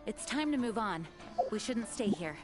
It's time to move on. We shouldn't stay here.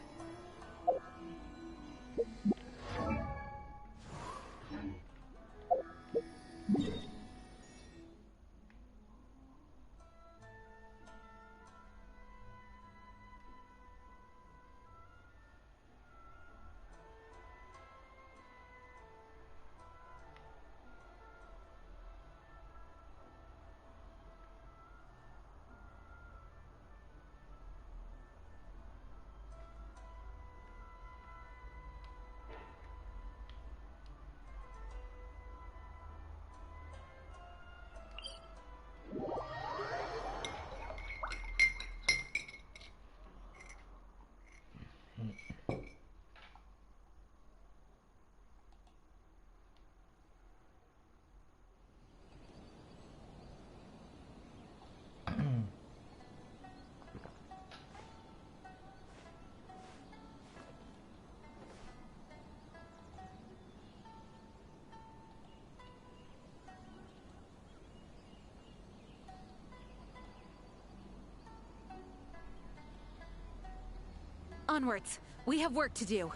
Onwards. We have work to do.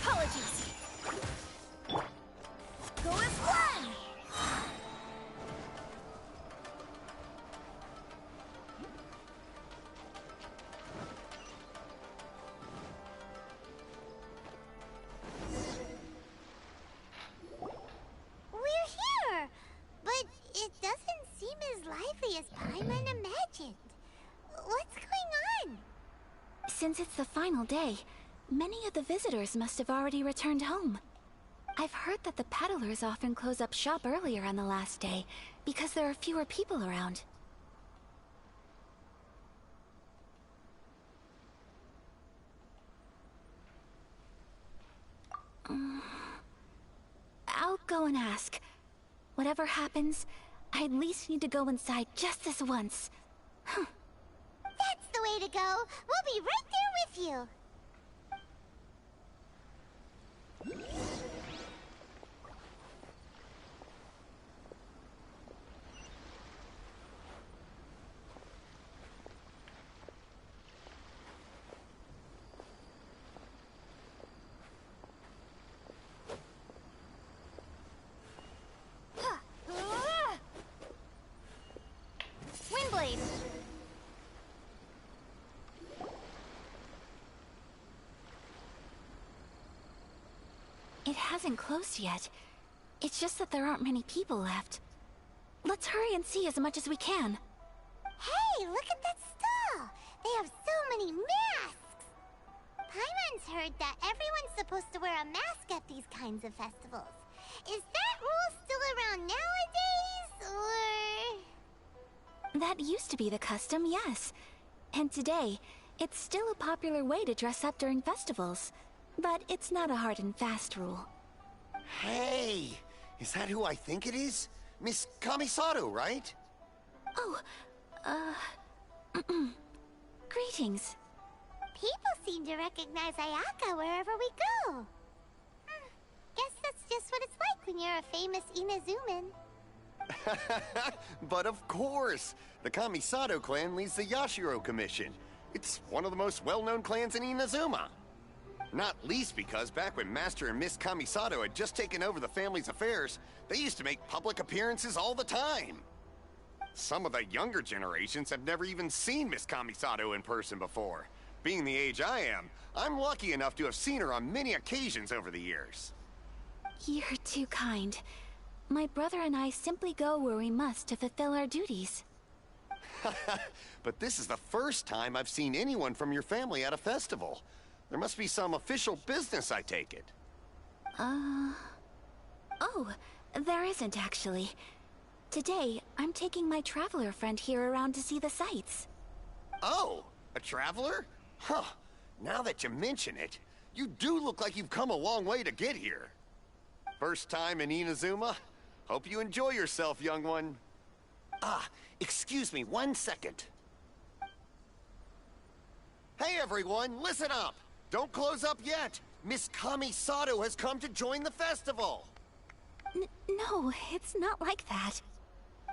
apologies. Go as one! We're here! But it doesn't seem as lively as Paimon imagined. What's going on? Since it's the final day, many of the visitors must have already returned home. I've heard that the peddlers often close up shop earlier on the last day because there are fewer people around. I'll go and ask. Whatever happens, I at least need to go inside just this once. That's the way to go. We'll be right there with you. Windblade! It hasn't closed yet. It's just that there aren't many people left. Let's hurry and see as much as we can. Hey, look at that stall! They have so many masks! Paimon's heard that everyone's supposed to wear a mask at these kinds of festivals. Is that rule still around nowadays, or...? That used to be the custom, yes. And today, it's still a popular way to dress up during festivals. But it's not a hard and fast rule. Hey! Is that who I think it is? Miss Kamisato, right? Oh, greetings. People seem to recognize Ayaka wherever we go. Guess that's just what it's like when you're a famous Inazuman. But of course! The Kamisato clan leads the Yashiro Commission. It's one of the most well-known clans in Inazuma. Not least because back when Master and Miss Kamisato had just taken over the family's affairs, they used to make public appearances all the time. Some of the younger generations have never even seen Miss Kamisato in person before. Being the age I am, I'm lucky enough to have seen her on many occasions over the years. You're too kind. My brother and I simply go where we must to fulfill our duties. But this is the first time I've seen anyone from your family at a festival. There must be some official business, I take it. Oh, there isn't actually. Today, I'm taking my traveler friend here around to see the sights. Oh, a traveler? Huh. Now that you mention it, you do look like you've come a long way to get here. First time in Inazuma? Hope you enjoy yourself, young one. Ah, excuse me 1 second. Hey everyone, listen up! Don't close up yet! Miss Kamisato has come to join the festival! No, it's not like that.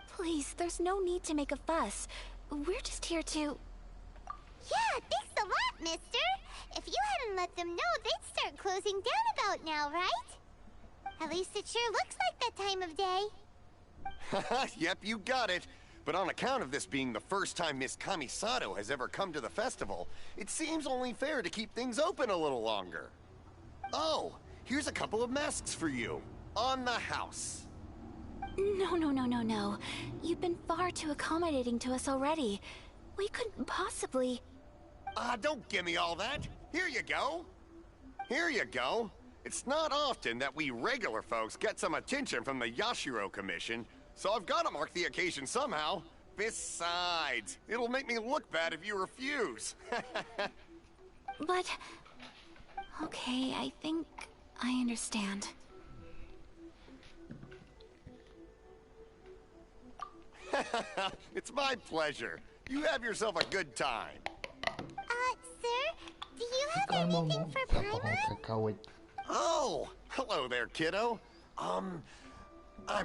Please, there's no need to make a fuss. We're just here to... Yeah, thanks a lot, mister. If you hadn't let them know, they'd start closing down about now, right? At least it sure looks like that time of day. Yep, you got it. But on account of this being the first time Miss Kamisato has ever come to the festival, it seems only fair to keep things open a little longer. Oh, here's a couple of masks for you. On the house. No. You've been far too accommodating to us already. We couldn't possibly... Don't give me all that. Here you go. Here you go. It's not often that we regular folks get some attention from the Yashiro Commission, so I've got to mark the occasion somehow. Besides, it'll make me look bad if you refuse. But... Okay, I think I understand. It's my pleasure. You have yourself a good time. Sir, do you have anything for Paimon? Oh, hello there, kiddo. I'm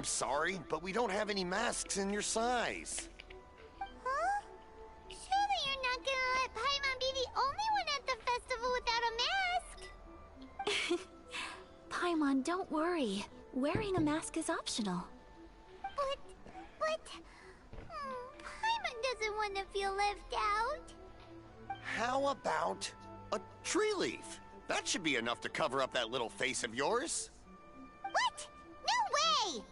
sorry, but we don't have any masks in your size. Huh? Surely you're not gonna let Paimon be the only one at the festival without a mask? Paimon, don't worry. Wearing a mask is optional. But... Paimon doesn't want to feel left out. How about a tree leaf? That should be enough to cover up that little face of yours. What? No way!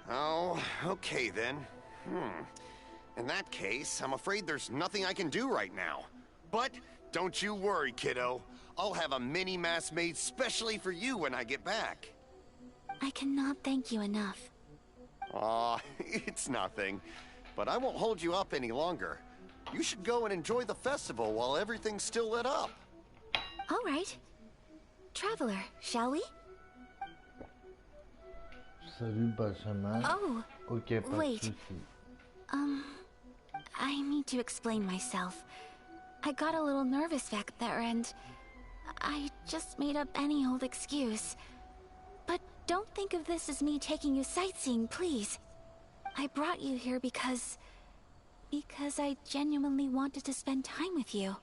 Oh, okay then. In that case, I'm afraid there's nothing I can do right now. But don't you worry, kiddo. I'll have a mini mask made specially for you when I get back. I cannot thank you enough. Aw, it's nothing. But I won't hold you up any longer. You should go and enjoy the festival while everything's still lit up. All right. Traveler, shall we? Salut Benjamin. Oh, Ok, pas wait. de souci. I need to explain myself. I got a little nervous back there and I just made up any old excuse. But don't think of this as me taking you sightseeing, please. I brought you here because I genuinely wanted to spend time with you.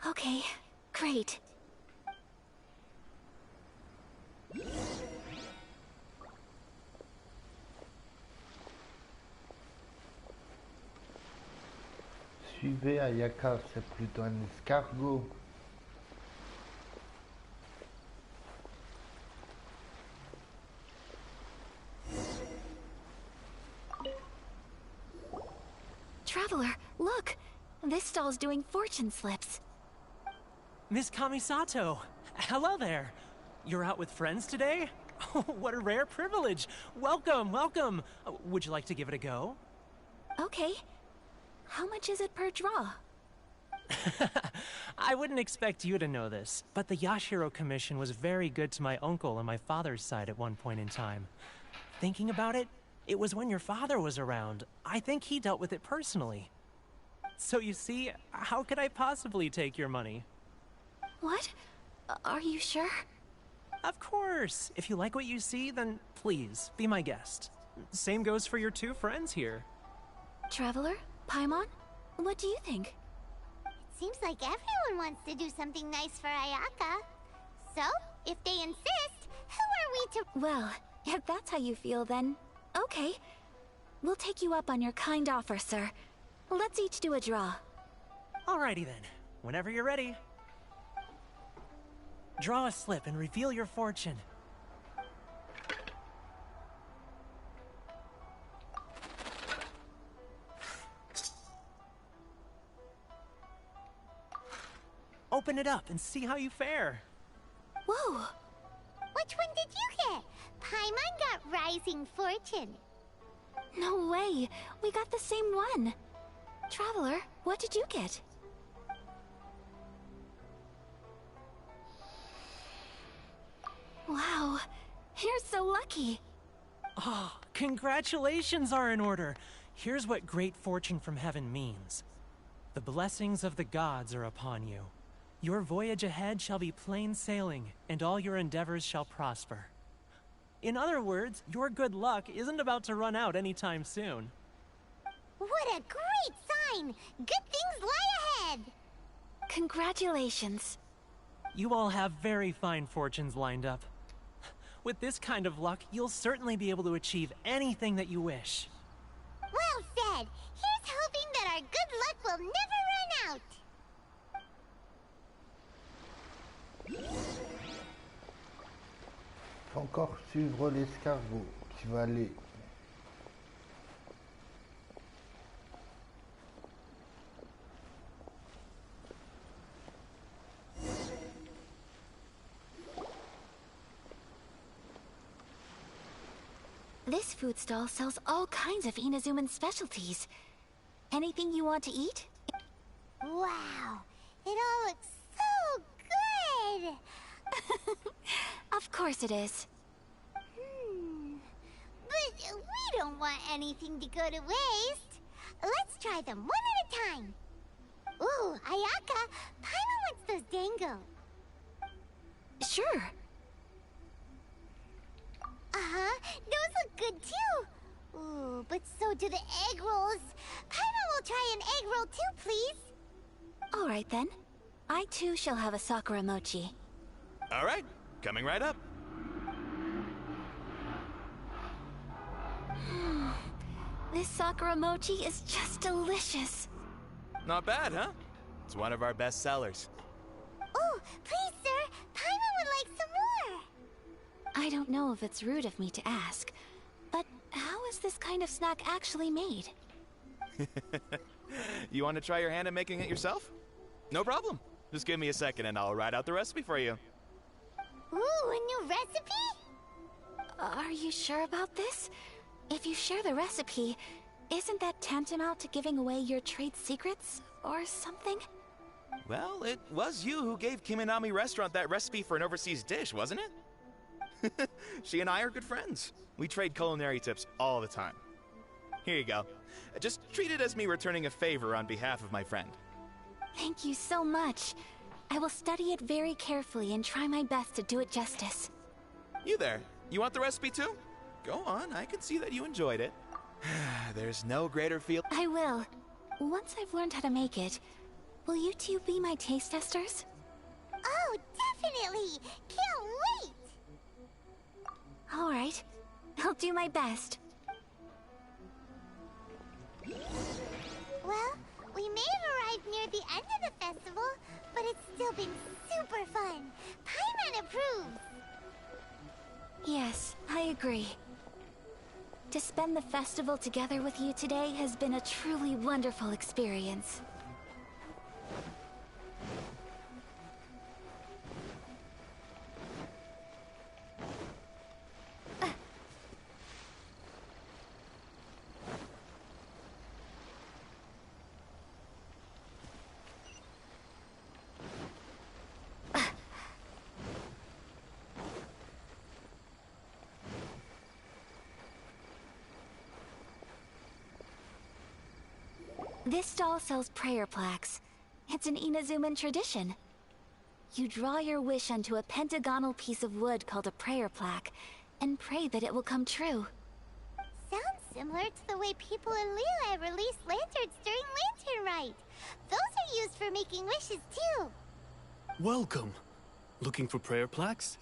Okay, great. Suivez Ayaka, c'est plutôt un escargot. Traveler, look! This stall's doing fortune slips. Miss Kamisato! Hello there! You're out with friends today? Oh, what a rare privilege! Welcome, welcome! Would you like to give it a go? Okay. How much is it per draw? I wouldn't expect you to know this, but the Yashiro Commission was very good to my uncle on my father's side at one point in time. Thinking about it, it was when your father was around. I think he dealt with it personally. So you see, how could I possibly take your money? What? Are you sure? Of course! If you like what you see, then please, be my guest. Same goes for your two friends here. Traveler? Paimon? What do you think? Seems like everyone wants to do something nice for Ayaka. So, if they insist, who are we to... Well, if that's how you feel, then... Okay. We'll take you up on your kind offer, sir. Let's each do a draw. Alrighty then. Whenever you're ready. Draw a slip and reveal your fortune. Open it up and see how you fare. Whoa! Which one did you get? Paimon got Rising Fortune. No way! We got the same one! Traveler, what did you get? Wow, you're so lucky! Oh, congratulations are in order. Here's what great fortune from heaven means. The blessings of the gods are upon you. Your voyage ahead shall be plain sailing, and all your endeavors shall prosper. In other words, your good luck isn't about to run out anytime soon. What a great sign! Good things lie ahead! Congratulations. You all have very fine fortunes lined up. With this kind of luck, you'll certainly be able to achieve anything that you wish. Well said! Here's hoping that our good luck will never run out! Faut encore suivre l'escargot qui va aller. This food stall sells all kinds of Inazuman specialties. Anything you want to eat? Wow! It all looks so good! Of course it is. But we don't want anything to go to waste. Let's try them one at a time. Ooh, Ayaka, Paimon wants those dango. Sure. Uh-huh, those look good too. Ooh, but so do the egg rolls. Paimon will try an egg roll too, please. All right then. I too shall have a Sakura mochi. All right, coming right up. This sakura mochi is just delicious. Not bad, huh? It's one of our best sellers. Oh, please, sir. Paimon would like some more. I don't know if it's rude of me to ask, but how is this kind of snack actually made? You want to try your hand at making it yourself? No problem. Just give me a second and I'll write out the recipe for you. Ooh, a new recipe? Are you sure about this? If you share the recipe, isn't that tantamount to giving away your trade secrets or something? Well, it was you who gave Kiminami Restaurant that recipe for an overseas dish, wasn't it? She and I are good friends. We trade culinary tips all the time. Here you go. Just treat it as me returning a favor on behalf of my friend. Thank you so much. I will study it very carefully and try my best to do it justice. You there, you want the recipe too? Go on, I can see that you enjoyed it. There's no greater feel. I will. Once I've learned how to make it, will you two be my taste testers? Oh, definitely. Can't wait. All right. I'll do my best. Well, we may have arrived near the end of the festival, but it's still been super fun. Paimon approves. Yes, I agree. To spend the festival together with you today has been a truly wonderful experience. This stall sells prayer plaques. It's an Inazuman tradition. You draw your wish onto a pentagonal piece of wood called a prayer plaque, and pray that it will come true. Sounds similar to the way people in Liyue release lanterns during Lantern Rite. Those are used for making wishes too. Welcome. Looking for prayer plaques?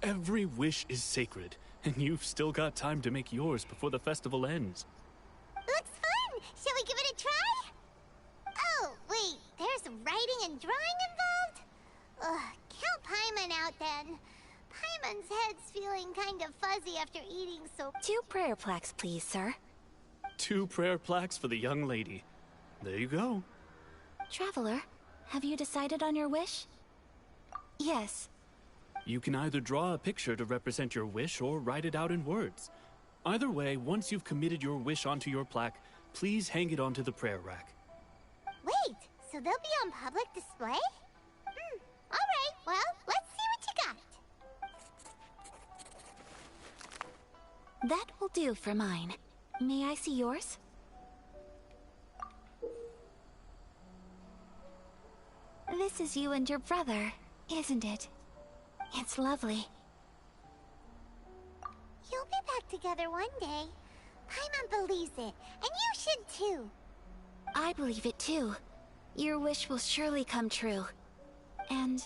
Every wish is sacred, and you've still got time to make yours before the festival ends. Looks fun! Shall we give it a try? Oh, wait, there's writing and drawing involved? Ugh, count Paimon out then. Paimon's head's feeling kind of fuzzy after eating so... 2 prayer plaques, please, sir. 2 prayer plaques for the young lady. There you go. Traveler, have you decided on your wish? Yes. You can either draw a picture to represent your wish or write it out in words. Either way, once you've committed your wish onto your plaque, please hang it onto the prayer rack. Wait, so they'll be on public display? Alright, well, let's see what you got. That will do for mine. May I see yours? This is you and your brother, isn't it? It's lovely. You'll be back together one day. Paimon believes it, and you should too. I believe it too. Your wish will surely come true. And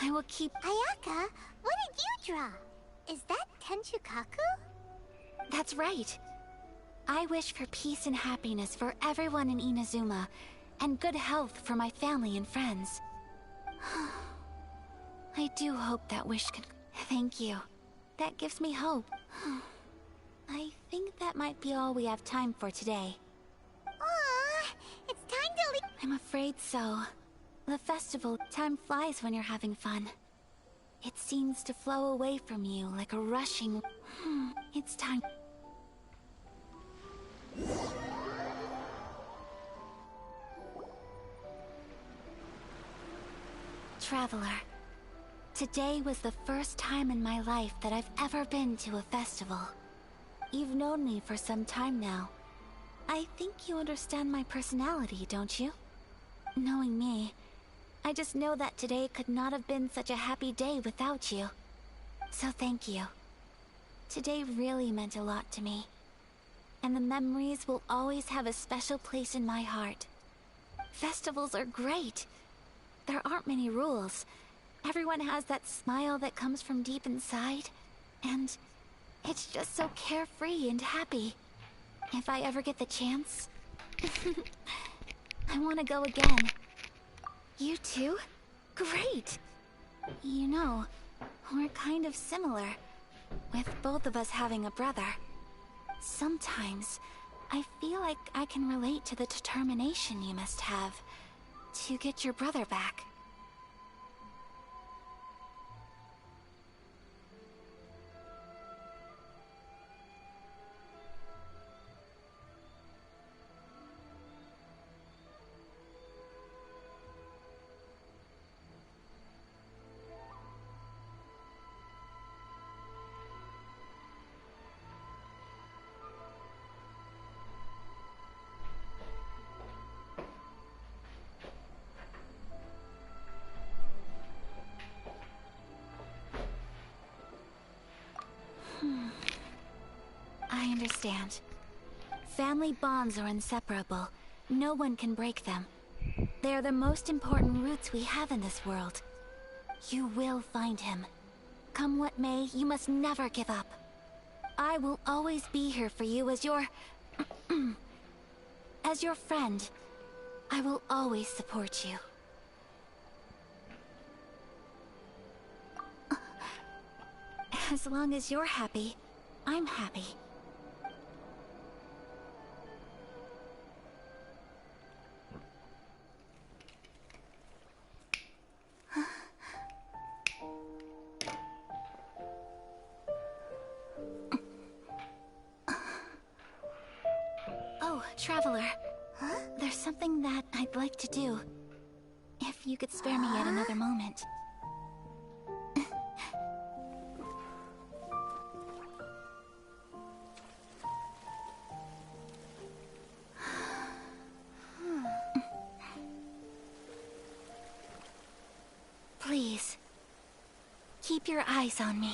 I will keep... Ayaka, what did you draw? Is that Tenchukaku? That's right. I wish for peace and happiness for everyone in Inazuma, and good health for my family and friends. I do hope that wish can... Thank you. That gives me hope. I think that might be all we have time for today. Aww, it's time to leave. I'm afraid so. The festival, time flies when you're having fun. It seems to flow away from you like a rushing... It's time... Traveler, today was the first time in my life that I've ever been to a festival. You've known me for some time now. I think you understand my personality, don't you? Knowing me, I just know that today could not have been such a happy day without you. So thank you. Today really meant a lot to me. And the memories will always have a special place in my heart. Festivals are great. There aren't many rules, Everyone has that smile that comes from deep inside, and it's just so carefree and happy. If I ever get the chance, I want to go again. You too? Great! You know, we're kind of similar, with both of us having a brother. Sometimes, I feel like I can relate to the determination you must have to get your brother back. I understand. Family bonds are inseparable. No one can break them. They are the most important roots we have in this world. You will find him. Come what may, you must never give up. I will always be here for you as your... as your friend. I will always support you. As long as you're happy, I'm happy. Oh, Traveler. Huh? There's something that I'd like to do. If you could spare me yet another moment. Please, keep your eyes on me.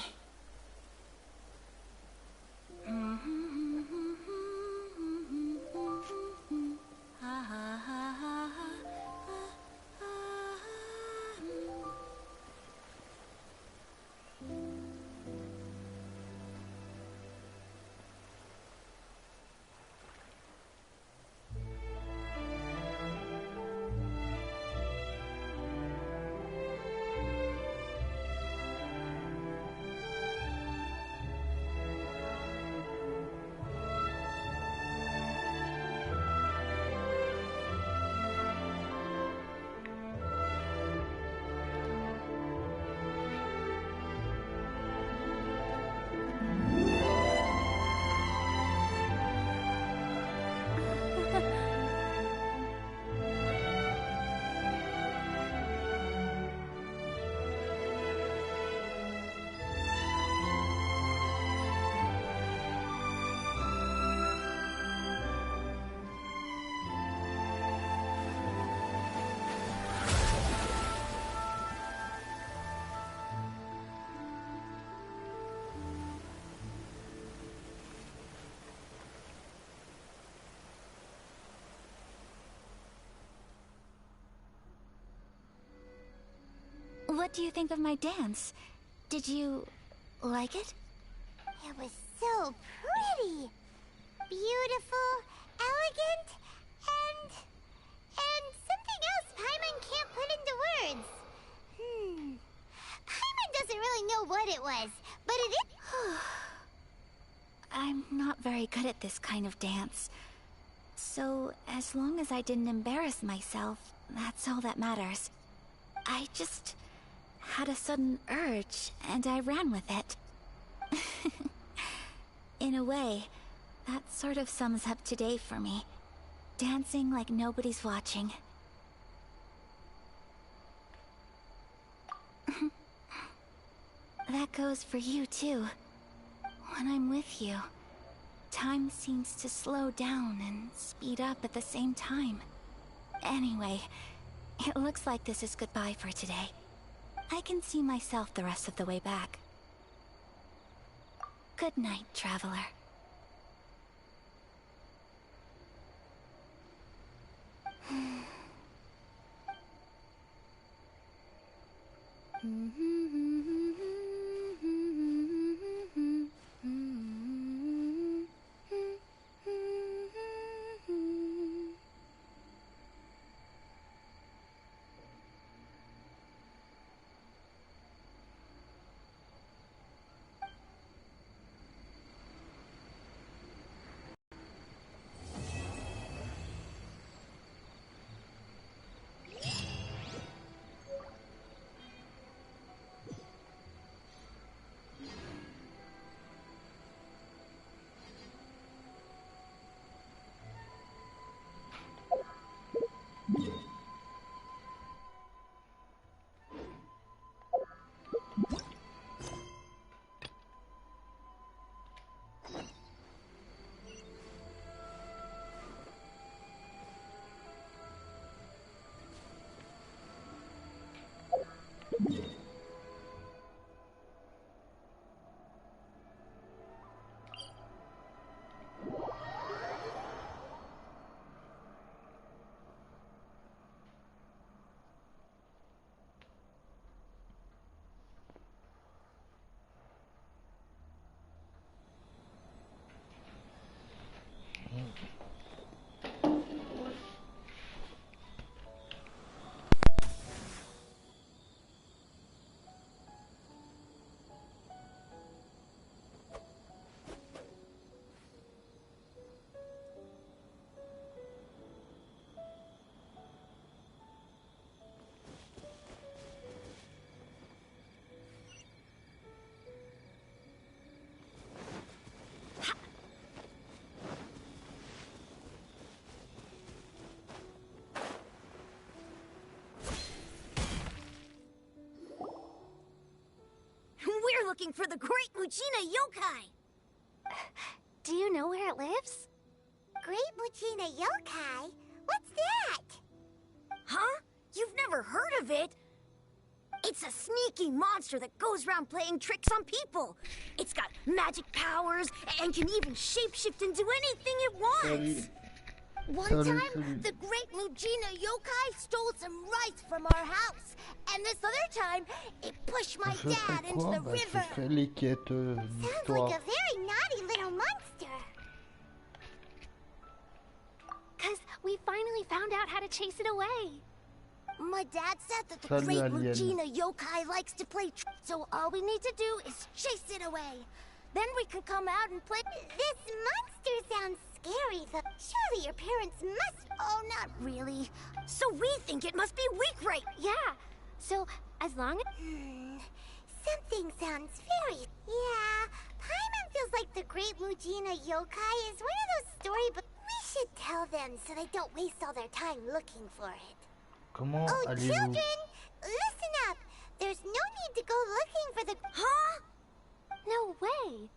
What do you think of my dance? Did you like it? It was so pretty. Beautiful, elegant, and something else Paimon can't put into words. Paimon doesn't really know what it was, but it is... I'm not very good at this kind of dance. So, as long as I didn't embarrass myself, that's all that matters. I just had a sudden urge, and I ran with it. In a way, that sort of sums up today for me. Dancing like nobody's watching. That goes for you, too. When I'm with you, time seems to slow down and speed up at the same time. Anyway, it looks like this is goodbye for today. I can see myself the rest of the way back. Good night, Traveler. We're looking for the great Muchina yokai! Do you know where it lives? Great Muchina yokai? What's that? Huh? You've never heard of it? It's a sneaky monster that goes around playing tricks on people. It's got magic powers and can even shapeshift into anything it wants. One time, the great Muchina yokai stole some rice from our house. And this other time, it pushed my dad into the river. Sounds like a very naughty little monster. Cause we finally found out how to chase it away. My dad said that the great Muchina yokai likes to play tricks, so all we need to do is chase it away. Then we can come out and play. This monster sounds scary, though. Surely your parents must... Oh, not really. So we think it must be weak, right? Yeah. So, as long as... Something sounds very... Yeah, Paimon feels like the great Muchina yokai is one of those storybooks. We should tell them so they don't waste all their time looking for it. Comment oh, allez-vous? Children, listen up. There's no need to go looking for the... Huh? No way.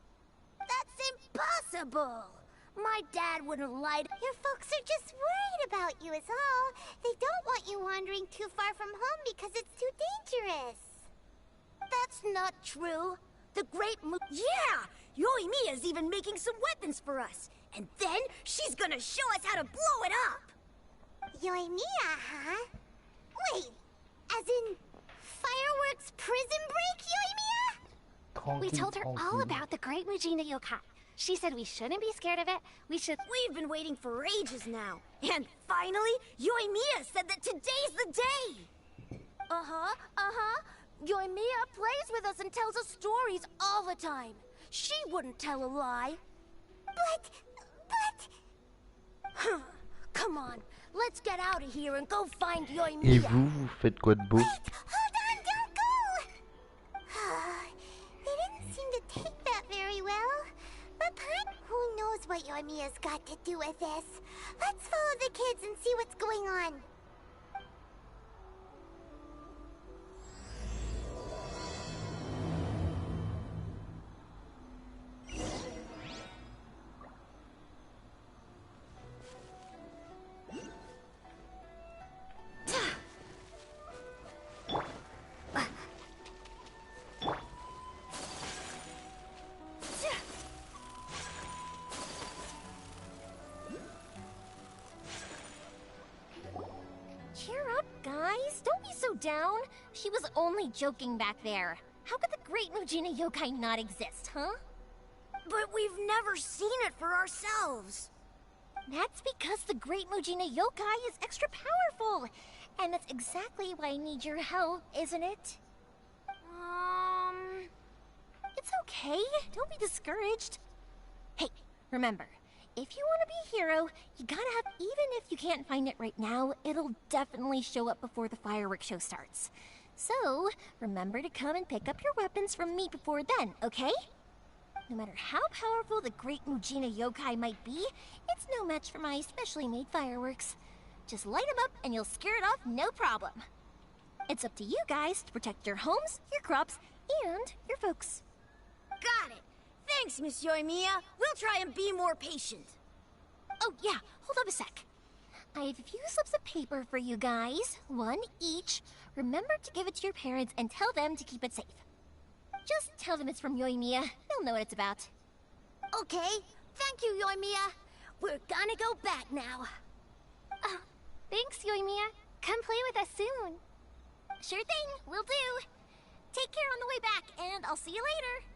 That's impossible. My dad wouldn't lie. Your folks are just worried about you is all. They don't want you wandering too far from home because it's too dangerous. That's not true. The great Yeah! Yoimiya's even making some weapons for us. And then she's gonna show us how to blow it up. Yoimiya, huh? Wait, as in fireworks prison break, Yoimiya? We told her all about the great Muchina yokai. She said we shouldn't be scared of it. We've been waiting for ages now. And finally, Yoimiya said that today's the day. Yoimiya plays with us and tells us stories all the time. She wouldn't tell a lie. But... Come on, let's get out of here and go find Yoimiya. Et vous, vous faites quoi de beau? Wait, hold on, don't go! They didn't seem to take that very well. But who knows what Yoimiya's got to do with this? Let's follow the kids and see what's going on. down? She was only joking back there. How could the Great Mujina Yokai not exist, huh? But we've never seen it for ourselves. That's because the Great Mujina Yokai is extra powerful. And that's exactly why I need your help, isn't it? It's okay. Don't be discouraged. Hey, remember, if you want to be a hero, you gotta have, even if you can't find it right now, it'll definitely show up before the fireworks show starts. So, remember to come and pick up your weapons from me before then, okay? No matter how powerful the Great Mujina Yokai might be, it's no match for my specially made fireworks. Just light them up and you'll scare it off no problem. It's up to you guys to protect your homes, your crops, and your folks. Got it. Thanks, Miss Yoimiya. We'll try and be more patient. Oh, yeah. Hold up a sec. I have a few slips of paper for you guys. One each. Remember to give it to your parents and tell them to keep it safe. Just tell them it's from Yoimiya. They'll know what it's about. Okay. Thank you, Yoimiya. We're gonna go back now. Oh, thanks, Yoimiya. Come play with us soon. Sure thing. Will do. Take care on the way back, and I'll see you later.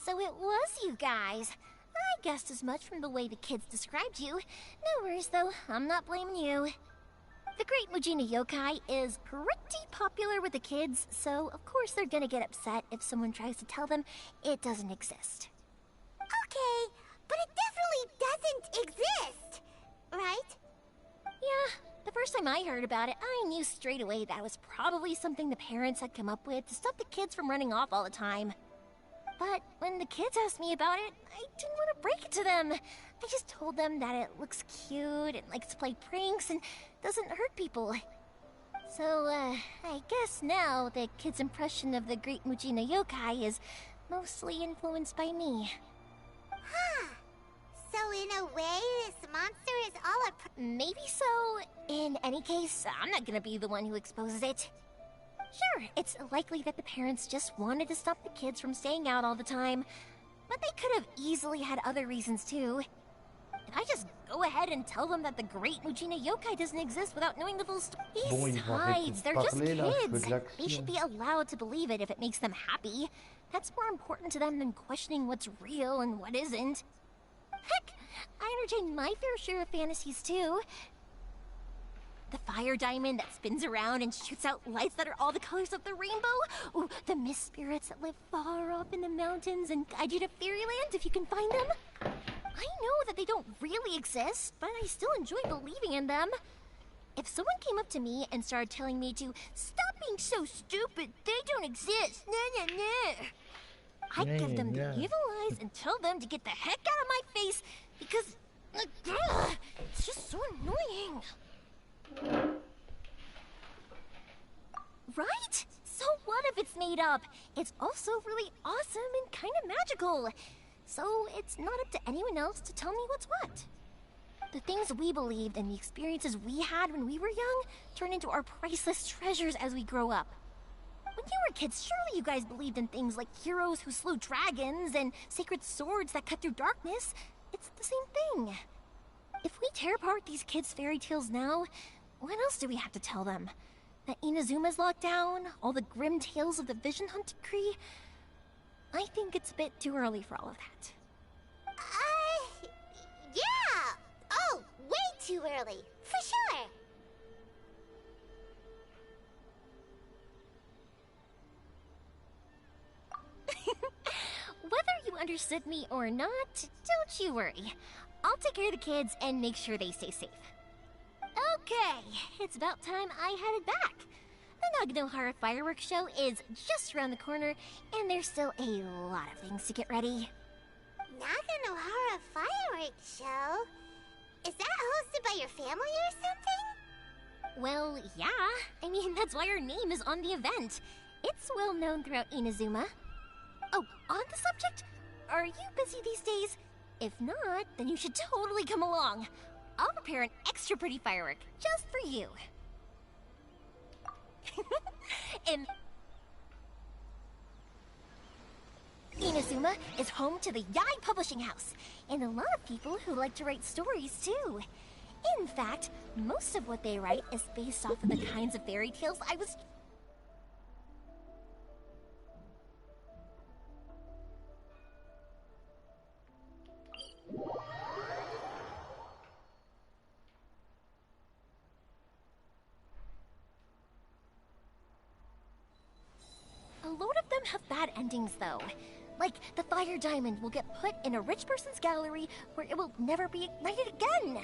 So it was you guys. I guessed as much from the way the kids described you. No worries, though. I'm not blaming you. The Great Mujina Yokai is pretty popular with the kids, so of course they're gonna get upset if someone tries to tell them it doesn't exist. Okay, but it definitely doesn't exist, right? Yeah, the first time I heard about it, I knew straight away that was probably something the parents had come up with to stop the kids from running off all the time. But when the kids asked me about it, I didn't want to break it to them. I just told them that it looks cute and likes to play pranks and doesn't hurt people. So, I guess now the kids' impression of the Great Mujina Yokai is mostly influenced by me. Huh. So in a way, this monster is all a Maybe so. In any case, I'm not gonna be the one who exposes it. Sure, it's likely that the parents just wanted to stop the kids from staying out all the time, but they could have easily had other reasons too. Did I just go ahead and tell them that the Great Mujina Yokai doesn't exist without knowing the full story? Besides, they're just kids. They should be allowed to believe it if it makes them happy. That's more important to them than questioning what's real and what isn't. Heck, I entertain my fair share of fantasies too. The fire diamond that spins around and shoots out lights that are all the colors of the rainbow. Ooh, the mist spirits that live far off in the mountains and guide you to fairyland if you can find them. I know that they don't really exist, but I still enjoy believing in them. If someone came up to me and started telling me to stop being so stupid, they don't exist. I'd give them the evil eyes and tell them to get the heck out of my face because it's just so annoying. Right? So what if it's made up? It's also really awesome and kind of magical. So it's not up to anyone else to tell me what's what. The things we believed and the experiences we had when we were young turn into our priceless treasures as we grow up. When you were kids, surely you guys believed in things like heroes who slew dragons and sacred swords that cut through darkness. It's the same thing. If we tear apart these kids' fairy tales now, what else do we have to tell them? That Inazuma's locked down? All the grim tales of the Vision Hunt Decree? I think it's a bit too early for all of that. Yeah! Oh, way too early, for sure! Whether you understood me or not, don't you worry. I'll take care of the kids and make sure they stay safe. Okay, it's about time I headed back. The Naganohara fireworks show is just around the corner, and there's still a lot of things to get ready. Naganohara fireworks show? Is that hosted by your family or something? Well, yeah. I mean, that's why our name is on the event. It's well known throughout Inazuma. Oh, on the subject, are you busy these days? If not, then you should totally come along. I'll prepare an extra pretty firework just for you. Inazuma is home to the Yai Publishing House, and a lot of people who like to write stories too. In fact, most of what they write is based off of the kinds of fairy tales I was... A load of them have bad endings, though. Like, the fire diamond will get put in a rich person's gallery where it will never be ignited again.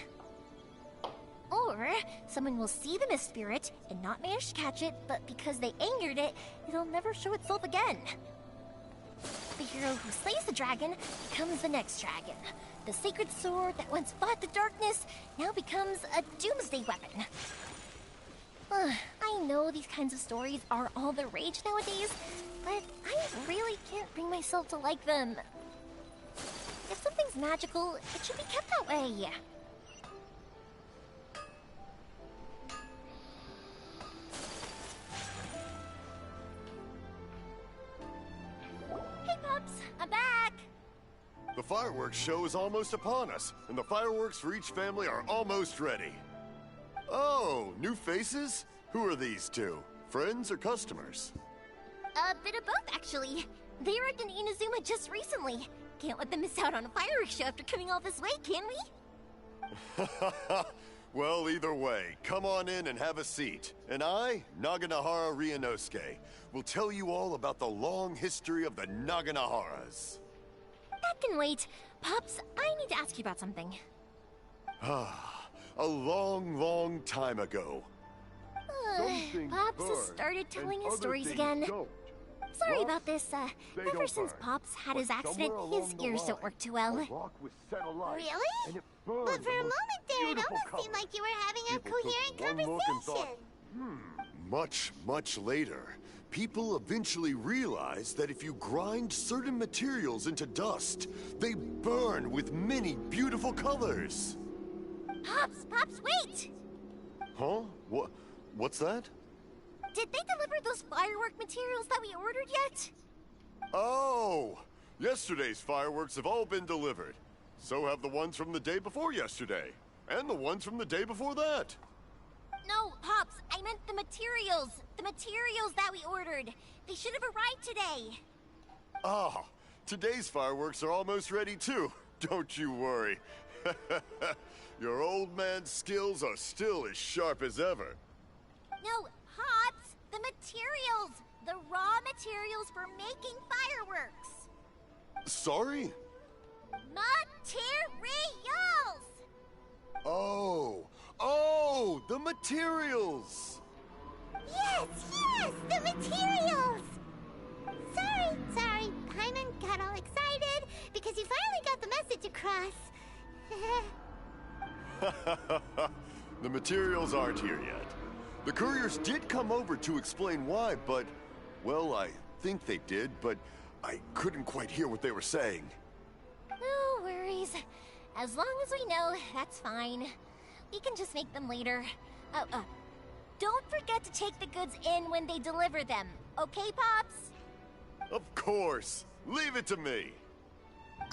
Or, someone will see the mist spirit and not manage to catch it, but because they angered it, it'll never show itself again. The hero who slays the dragon becomes the next dragon. The sacred sword that once fought the darkness now becomes a doomsday weapon. I know these kinds of stories are all the rage nowadays, but I really can't bring myself to like them. If something's magical, it should be kept that way. Hey, Pops, I'm back! The fireworks show is almost upon us, and the fireworks for each family are almost ready. Oh, new faces? Who are these two? Friends or customers? A bit of both, actually. They arrived in Inazuma just recently. Can't let them miss out on a fireworks show after coming all this way, can we? Well, either way, come on in and have a seat. And I, Naganahara Ryunosuke, will tell you all about the long history of the Naganaharas. That can wait. Pops, I need to ask you about something. A long, long time ago. Pops has started telling his stories again. Sorry about this. Ever since Pops had his accident, his ears don't work too well. Really? But for a moment there, it almost seemed like you were having a coherent conversation. Much, much later, people eventually realized that if you grind certain materials into dust, they burn with many beautiful colors. Pops, wait! Huh? What's that? Did they deliver those firework materials that we ordered yet? Oh! Yesterday's fireworks have all been delivered. So have the ones from the day before yesterday. And the ones from the day before that. No, Pops, I meant the materials. The materials that we ordered. They should have arrived today. Ah, today's fireworks are almost ready too. Don't you worry. Your old man's skills are still as sharp as ever. No, Pops, the materials. The raw materials for making fireworks. Sorry? Materials! Oh, the materials! Yes, the materials! Sorry, Paimon got all excited because you finally got the message across. The materials aren't here yet. The couriers did come over to explain why, but, well, I think they did, but I couldn't quite hear what they were saying. No worries. As long as we know, that's fine. We can just make them later. Don't forget to take the goods in when they deliver them. Okay, Pops? Of course. Leave it to me.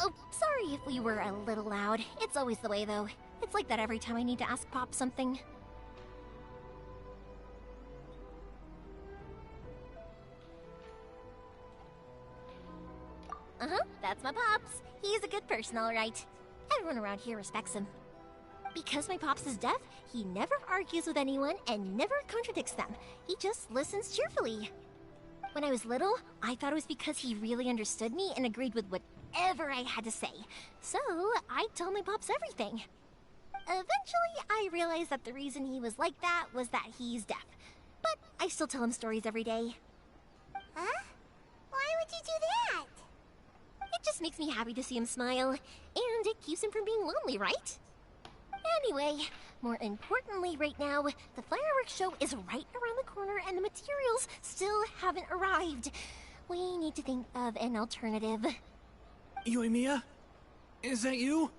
Oh, sorry if we were a little loud. It's always the way, though. It's like that every time I need to ask Pop something. That's my Pops. He's a good person, all right. Everyone around here respects him. Because my Pops is deaf, he never argues with anyone and never contradicts them. He just listens cheerfully. When I was little, I thought it was because he really understood me and agreed with whatever I had to say. So, I told my Pops everything. Eventually, I realized that the reason he was like that was that he's deaf. But I still tell him stories every day. Huh? Why would you do that? It just makes me happy to see him smile, and it keeps him from being lonely, right? Anyway, more importantly right now, the fireworks show is right around the corner and the materials still haven't arrived. We need to think of an alternative. Yoimiya? Is that you?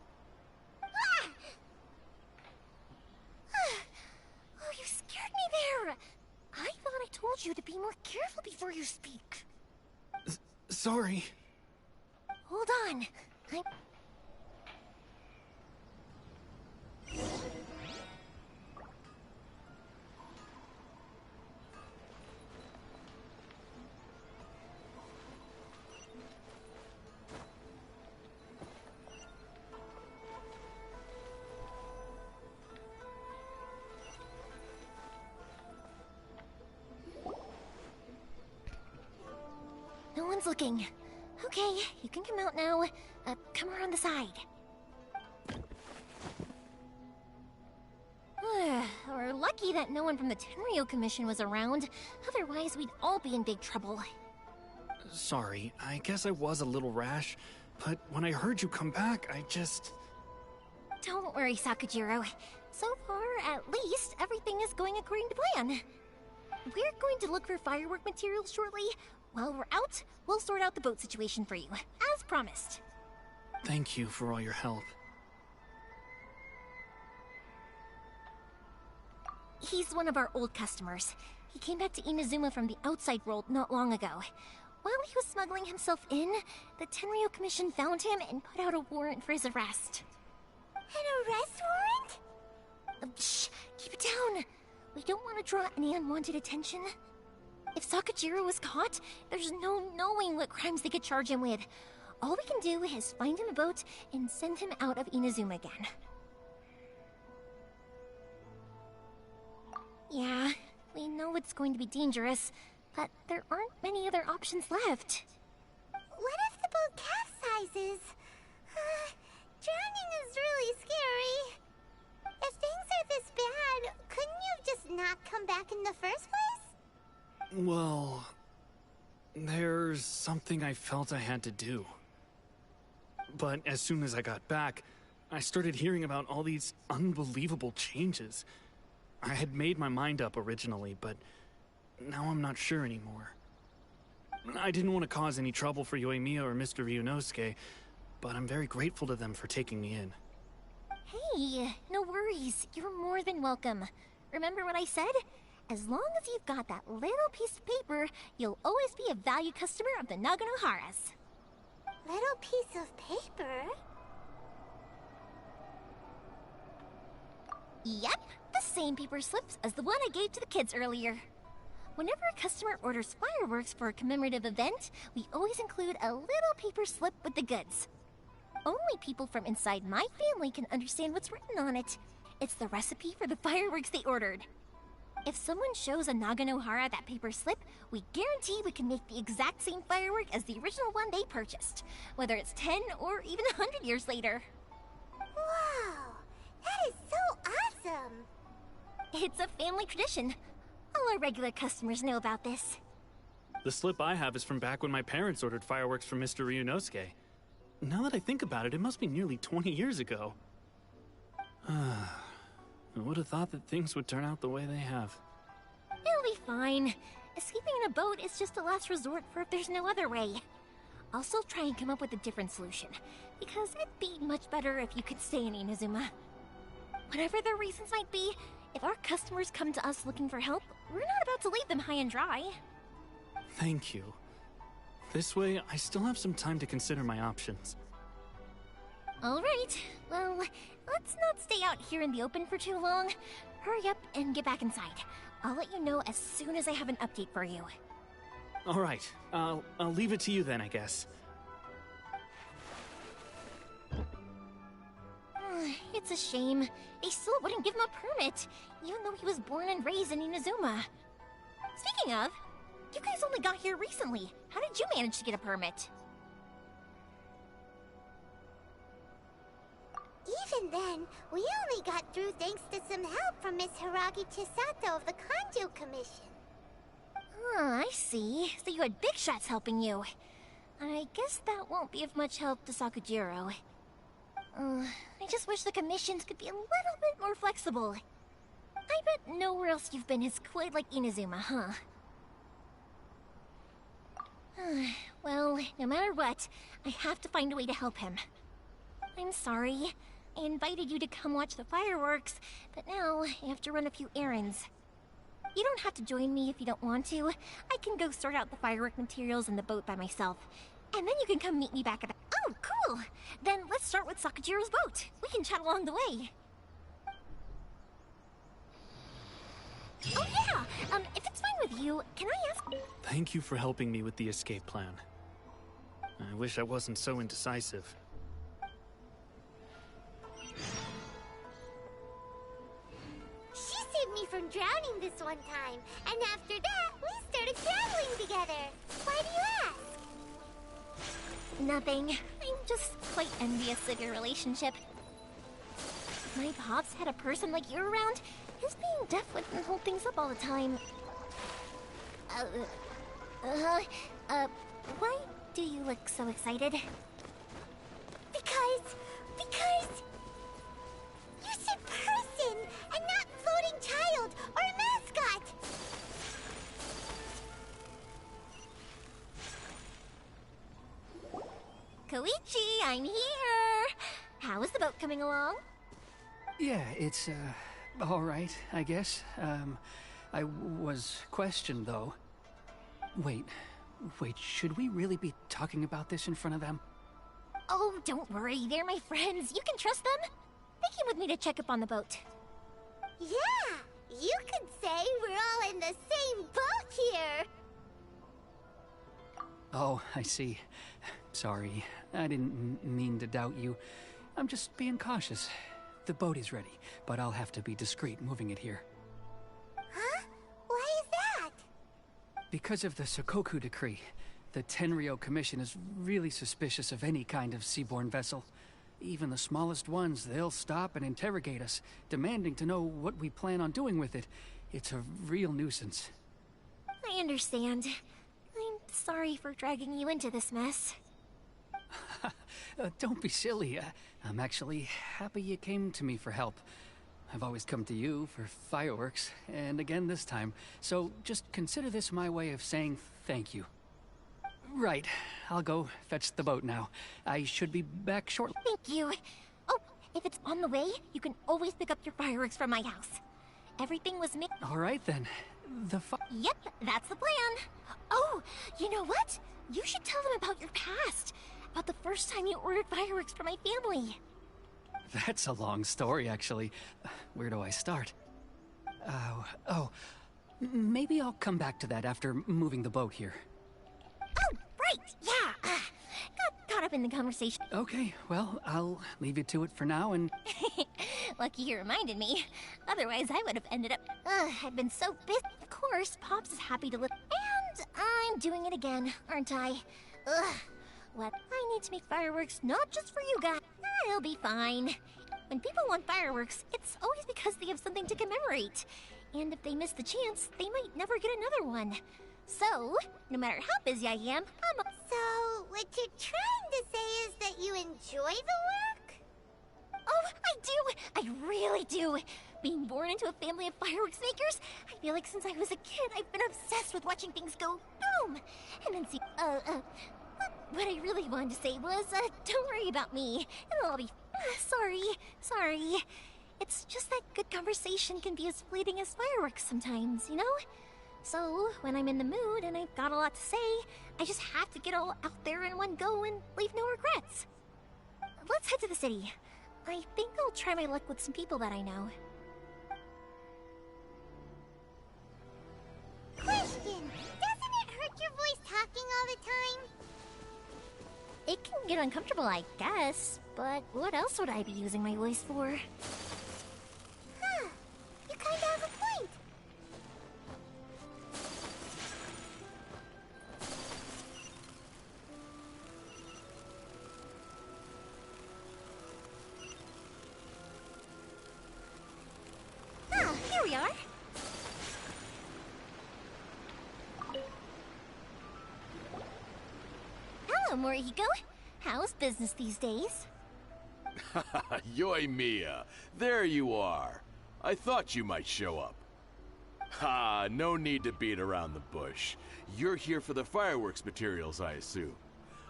Oh, you scared me there! I thought I told you to be more careful before you speak. Sorry. Hold on. No one's looking. Okay, you can come out now. Come around the side. We're lucky that no one from the Tenryo Commission was around. Otherwise, we'd all be in big trouble. Sorry, I guess I was a little rash, but when I heard you come back, I just... Don't worry, Sakujiro. So far, at least, everything is going according to plan. We're going to look for firework materials shortly. While we're out, we'll sort out the boat situation for you, as promised. Thank you for all your help. He's one of our old customers. He came back to Inazuma from the outside world not long ago. While he was smuggling himself in, the Tenryo Commission found him and put out a warrant for his arrest. An arrest warrant? Shh! Keep it down! We don't want to draw any unwanted attention. If Sakujiro was caught, there's no knowing what crimes they could charge him with. All we can do is find him a boat and send him out of Inazuma again. Yeah, we know it's going to be dangerous, but there aren't many other options left. What if the boat capsizes? Drowning is really scary. If things are this bad, couldn't you just not come back in the first place? Well, there's something I felt I had to do. But as soon as I got back, I started hearing about all these unbelievable changes. I had made my mind up originally, but now I'm not sure anymore. I didn't want to cause any trouble for Yoimiya or Mr. Ryunosuke, but I'm very grateful to them for taking me in. Hey, no worries. You're more than welcome. Remember what I said? As long as you've got that little piece of paper, you'll always be a valued customer of the Naganoharas. Little piece of paper? Yep, the same paper slips as the one I gave to the kids earlier. Whenever a customer orders fireworks for a commemorative event, we always include a little paper slip with the goods. Only people from inside my family can understand what's written on it. It's the recipe for the fireworks they ordered. If someone shows a Naganohara that paper slip, we guarantee we can make the exact same firework as the original one they purchased, whether it's 10 or even 100 years later. Wow, that is so awesome! It's a family tradition. All our regular customers know about this. The slip I have is from back when my parents ordered fireworks from Mr. Ryunosuke. Now that I think about it, it must be nearly 20 years ago. I would have thought that things would turn out the way they have. It'll be fine. Escaping in a boat is just a last resort for if there's no other way. I'll still try and come up with a different solution, because it'd be much better if you could stay in Inazuma. Whatever their reasons might be, if our customers come to us looking for help, we're not about to leave them high and dry. Thank you. This way, I still have some time to consider my options. All right. Well, let's not stay out here in the open for too long. Hurry up and get back inside. I'll let you know as soon as I have an update for you. All right. I'll leave it to you then, I guess. It's a shame. They still wouldn't give him a permit, even though he was born and raised in Inazuma. Speaking of, you guys only got here recently. How did you manage to get a permit? Even then, we only got through thanks to some help from Miss Hiragi Chisato of the Kanjo Commission. I see. So you had big shots helping you. I guess that won't be of much help to Sakujiro. I just wish the commissions could be a little bit more flexible. I bet nowhere else you've been is quite like Inazuma, huh? Well, no matter what, I have to find a way to help him. I'm sorry. I invited you to come watch the fireworks, but now I have to run a few errands. You don't have to join me if you don't want to. I can go sort out the firework materials in the boat by myself. And then you can come meet me back at the... Oh, cool. Then let's start with Sakajiro's boat. We can chat along the way. Oh yeah, if it's fine with you, can I ask? Thank you for helping me with the escape plan. I wish I wasn't so indecisive. She saved me from drowning this one time, and after that, we started traveling together. Why do you ask? Nothing. I'm just quite envious of your relationship. If my pops had a person like you around, his being deaf wouldn't hold things up all the time. Why do you look so excited? Because you said person and not floating child or a mascot. Koichi, I'm here! How is the boat coming along? Yeah, it's, all right, I guess. I was questioned, though. Wait, should we really be talking about this in front of them? Oh, don't worry, they're my friends. You can trust them. They came with me to check up on the boat. Yeah, you could say we're all in the same boat here. Oh, I see. Sorry, I didn't mean to doubt you. I'm just being cautious. The boat is ready, but I'll have to be discreet moving it here. Huh? Why is that? Because of the Sokoku decree, the Tenryou Commission is really suspicious of any kind of seaborne vessel. Even the smallest ones, they'll stop and interrogate us, demanding to know what we plan on doing with it. It's a real nuisance. I understand. I'm sorry for dragging you into this mess. Don't be silly. I'm actually happy you came to me for help. I've always come to you for fireworks, and again this time. So just consider this my way of saying thank you. Right, I'll go fetch the boat now. I should be back shortly. Thank you. Oh, if it's on the way, you can always pick up your fireworks from my house. Everything was made. All right then. Yep, that's the plan. Oh, you know what? You should tell them about your past. About the first time you ordered fireworks for my family. That's a long story, actually. Where do I start? Maybe I'll come back to that after moving the boat here. Oh, right, yeah. Got caught up in the conversation. Okay, well, I'll leave you to it for now and... Lucky you reminded me. Otherwise, I would have ended up... I've been so busy. Of course, Pops is happy to live. And I'm doing it again, aren't I? What? I need to make fireworks not just for you guys. I'll be fine. When people want fireworks, it's always because they have something to commemorate. And if they miss the chance, they might never get another one. So, no matter how busy I am, So, what you're trying to say is that you enjoy the work? Oh, I do! I really do! Being born into a family of fireworks makers, I feel like since I was a kid, I've been obsessed with watching things go boom! And then see, what I really wanted to say was, don't worry about me. It'll all be... sorry. It's just that good conversation can be as fleeting as fireworks sometimes, you know? So, when I'm in the mood and I've got a lot to say, I just have to get all out there in one go and leave no regrets. Let's head to the city. I think I'll try my luck with some people that I know. Question! Doesn't it hurt your voice talking all the time? It can get uncomfortable, I guess, but what else would I be using my voice for? Huh. You kinda have a point. Ah, here we are. Hello, Morihiko. How's business these days? Yoimiya, there you are. I thought you might show up. Ha, no need to beat around the bush. You're here for the fireworks materials, I assume.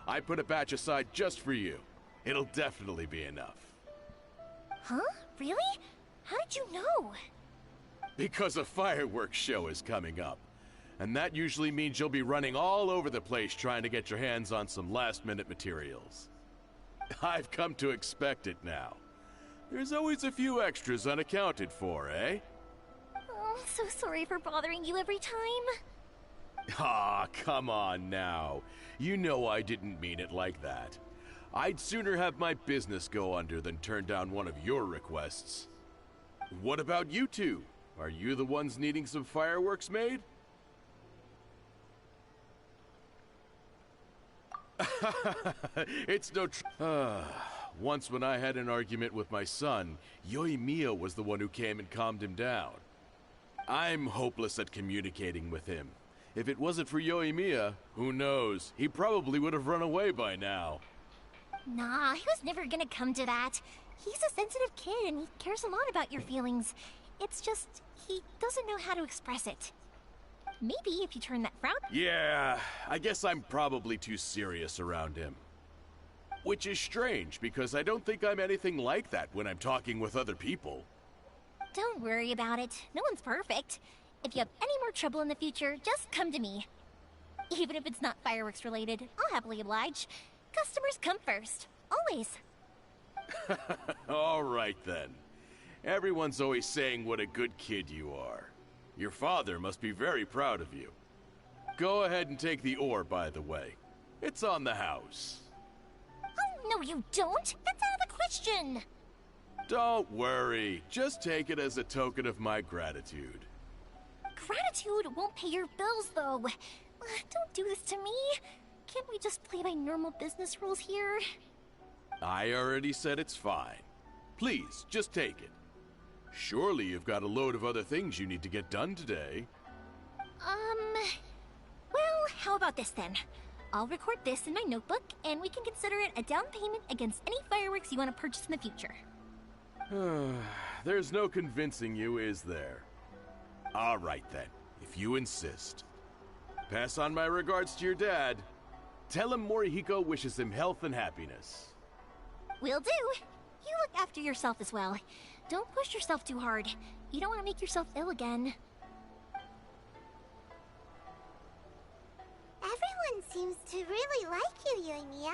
I put a batch aside just for you. It'll definitely be enough. Huh? Really? How did you know? Because a fireworks show is coming up. And that usually means you'll be running all over the place trying to get your hands on some last-minute materials. I've come to expect it now. There's always a few extras unaccounted for, eh? Oh, I'm so sorry for bothering you every time. Ah, come on now. You know I didn't mean it like that. I'd sooner have my business go under than turn down one of your requests. What about you two? Are you the ones needing some fireworks made? It's no once when I had an argument with my son, Yoimiya was the one who came and calmed him down. I'm hopeless at communicating with him. If it wasn't for Yoimiya, who knows? He probably would have run away by now. Nah, he was never gonna come to that. He's a sensitive kid and he cares a lot about your feelings. It's just, he doesn't know how to express it. Maybe if you turn that frown... Yeah, I guess I'm probably too serious around him. Which is strange, because I don't think I'm anything like that when I'm talking with other people. Don't worry about it. No one's perfect. If you have any more trouble in the future, just come to me. Even if it's not fireworks related, I'll happily oblige. Customers come first. Always. All right then. Everyone's always saying what a good kid you are. Your father must be very proud of you. Go ahead and take the ore, by the way. It's on the house. Oh, no you don't. That's out of the question. Don't worry. Just take it as a token of my gratitude. Gratitude won't pay your bills, though. Don't do this to me. Can't we just play by normal business rules here? I already said it's fine. Please, just take it. Surely you've got a load of other things you need to get done today. Well, how about this then? I'll record this in my notebook, and we can consider it a down payment against any fireworks you want to purchase in the future. There's no convincing you, is there? All right then, if you insist. Pass on my regards to your dad. Tell him Morihiko wishes him health and happiness. Will do. You look after yourself as well. Don't push yourself too hard. You don't want to make yourself ill again. Everyone seems to really like you, Yoimiya.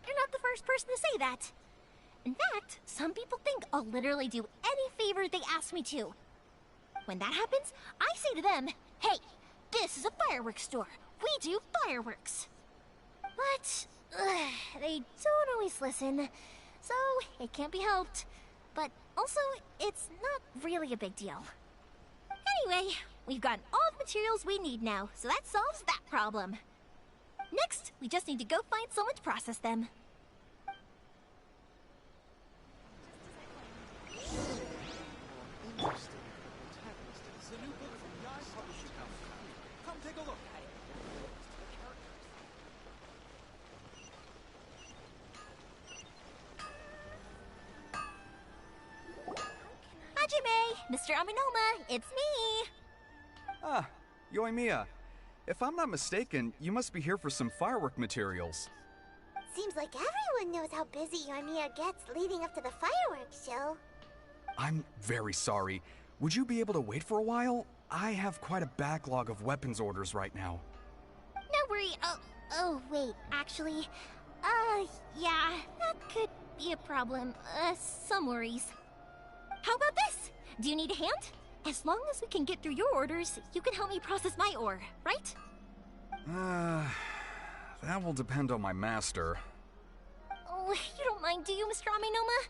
You're not the first person to say that. In fact, some people think I'll literally do any favor they ask me to. When that happens, I say to them, hey, this is a fireworks store. We do fireworks. But they don't always listen, so it can't be helped. But also, it's not really a big deal. Anyway, we've gotten all the materials we need now, so that solves that problem. Next, we just need to go find someone to process them. Mr. Aminoma, it's me! Ah, Yoimiya. If I'm not mistaken, you must be here for some firework materials. Seems like everyone knows how busy Yoimiya gets leading up to the fireworks show. I'm very sorry. Would you be able to wait for a while? I have quite a backlog of weapons orders right now. No worry. Oh, wait, actually, yeah, that could be a problem. Some worries. How about this? Do you need a hand? As long as we can get through your orders, you can help me process my ore, right? That will depend on my master. Oh, you don't mind, do you, Mr. Aminoma?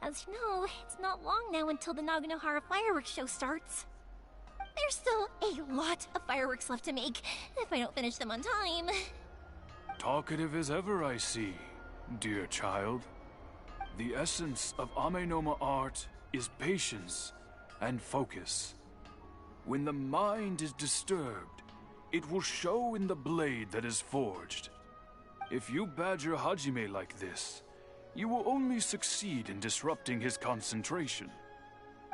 As you know, it's not long now until the Naganohara fireworks show starts. There's still a lot of fireworks left to make, if I don't finish them on time. Talkative as ever, I see, dear child. The essence of Amenoma art is patience and focus. When the mind is disturbed, it will show in the blade that is forged. If you badger Hajime like this, you will only succeed in disrupting his concentration.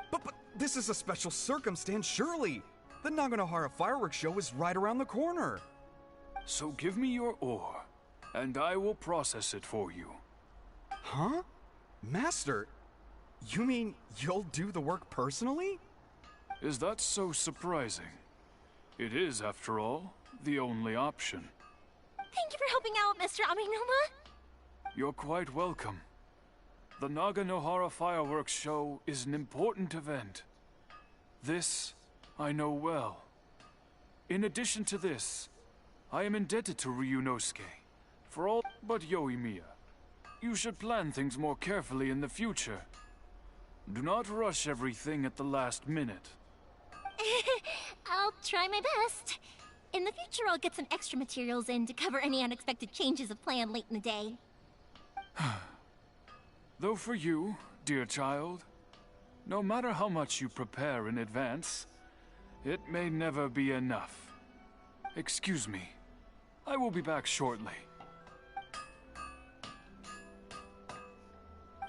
But this is a special circumstance, surely! The Naganohara fireworks show is right around the corner! So give me your ore, and I will process it for you. Huh? Master, you mean you'll do the work personally? Is that so surprising? It is, after all, the only option. Thank you for helping out, Mr. Amenoma. You're quite welcome. The Naganohara fireworks show is an important event. This I know well. In addition to this, I am indebted to Ryunosuke for all but Yoimiya. You should plan things more carefully in the future. Do not rush everything at the last minute. I'll try my best. In the future, I'll get some extra materials in to cover any unexpected changes of plan late in the day. Though for you, dear child, no matter how much you prepare in advance, it may never be enough. Excuse me. I will be back shortly.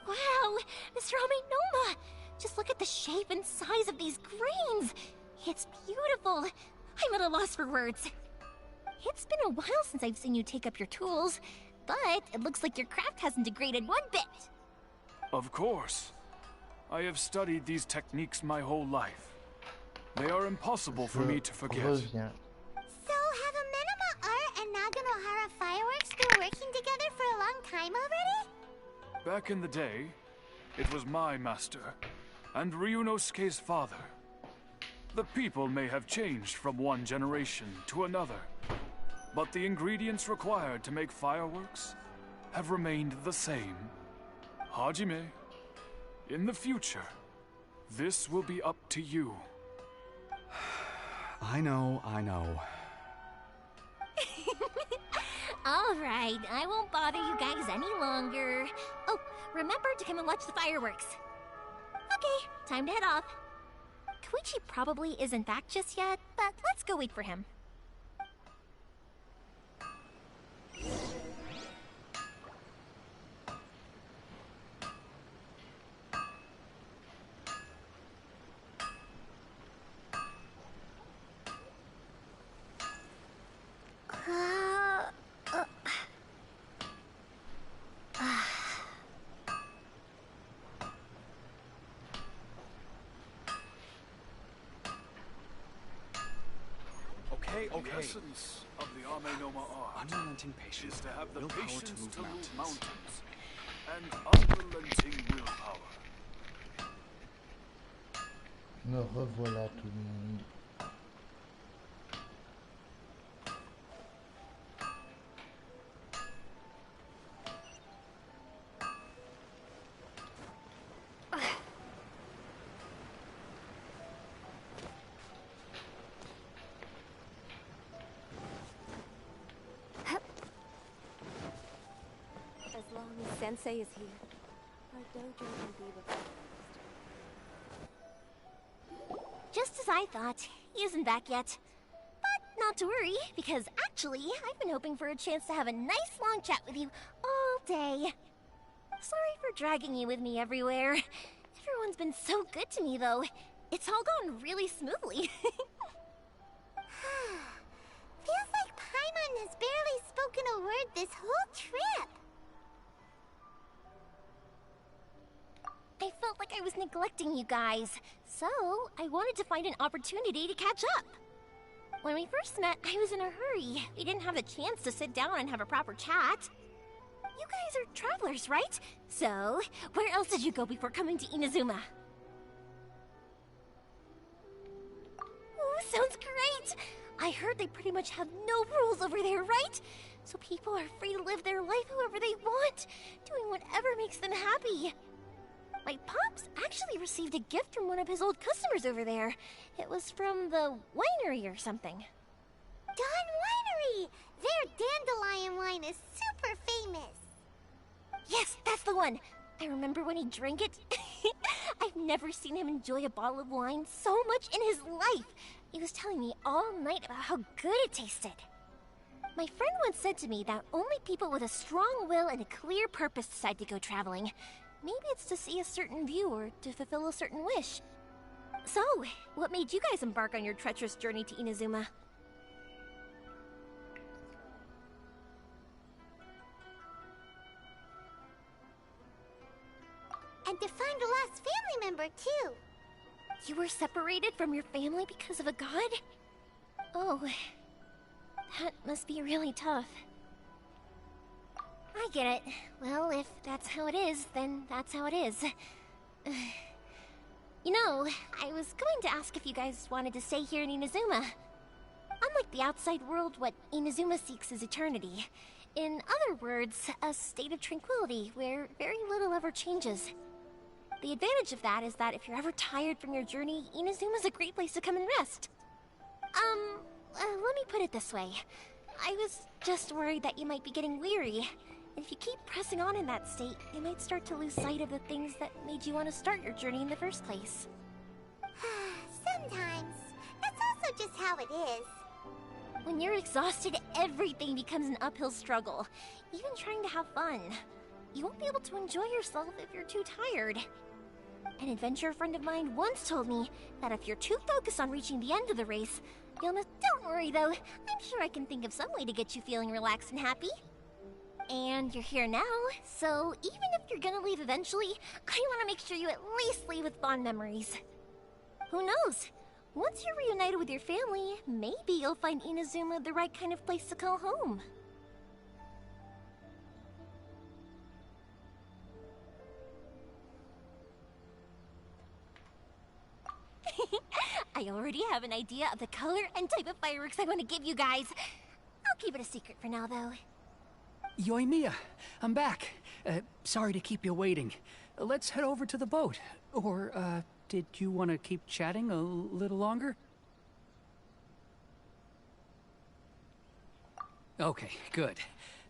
Wow, Mr. Amenoma! Just look at the shape and size of these grains! It's beautiful! I'm at a loss for words. It's been a while since I've seen you take up your tools, but it looks like your craft hasn't degraded one bit. Of course. I have studied these techniques my whole life. They are impossible for me to forget. So, have Amenoma Art and Naganohara Fireworks been working together for a long time already? Back in the day, it was my master, and Ryunosuke's father. The people may have changed from one generation to another, but the ingredients required to make fireworks have remained the same. Hajime, in the future, this will be up to you. I know, I know. Alright, I won't bother you guys any longer. Oh, remember to come and watch the fireworks. Okay, time to head off. Koichi probably isn't back just yet, but let's go wait for him. The essence of the Amenoma art unrelenting patience is to have the willpower patience to move mountains and unrelenting willpower. Me revoilà tout le monde. As long as Sensei is here, our dojo will be replaced. Just as I thought, he isn't back yet. But not to worry, because actually, I've been hoping for a chance to have a nice long chat with you all day. Sorry for dragging you with me everywhere. Everyone's been so good to me, though. It's all gone really smoothly. Feels like Paimon has barely spoken a word this whole trip. I felt like I was neglecting you guys, so I wanted to find an opportunity to catch up. When we first met, I was in a hurry. We didn't have the chance to sit down and have a proper chat. You guys are travelers, right? So, where else did you go before coming to Inazuma? Ooh, sounds great! I heard they pretty much have no rules over there, right? So people are free to live their life however they want, doing whatever makes them happy. My pops actually received a gift from one of his old customers over there. It was from the winery or something. Dawn Winery! Their dandelion wine is super famous. Yes, that's the one. I remember when he drank it. I've never seen him enjoy a bottle of wine so much in his life. He was telling me all night about how good it tasted. My friend once said to me that only people with a strong will and a clear purpose decide to go traveling. Maybe it's to see a certain view or to fulfill a certain wish. So, what made you guys embark on your treacherous journey to Inazuma? And to find a lost family member, too. You were separated from your family because of a god? Oh, that must be really tough. I get it. Well, if that's how it is, then that's how it is. You know, I was going to ask if you guys wanted to stay here in Inazuma. Unlike the outside world, what Inazuma seeks is eternity. In other words, a state of tranquility where very little ever changes. The advantage of that is that if you're ever tired from your journey, Inazuma's a great place to come and rest. Let me put it this way. I was just worried that you might be getting weary. If you keep pressing on in that state, you might start to lose sight of the things that made you want to start your journey in the first place. Sometimes. That's also just how it is. When you're exhausted, everything becomes an uphill struggle. Even trying to have fun. You won't be able to enjoy yourself if you're too tired. An adventurer friend of mine once told me that if you're too focused on reaching the end of the race, you'll miss— Don't worry though, I'm sure I can think of some way to get you feeling relaxed and happy. And you're here now, so even if you're gonna leave eventually, I want to make sure you at least leave with fond memories. Who knows? Once you're reunited with your family, maybe you'll find Inazuma the right kind of place to call home. I already have an idea of the color and type of fireworks I want to give you guys. I'll keep it a secret for now, though. Yoimiya, I'm back. Sorry to keep you waiting. Let's head over to the boat. Or, did you want to keep chatting a little longer? Okay, good.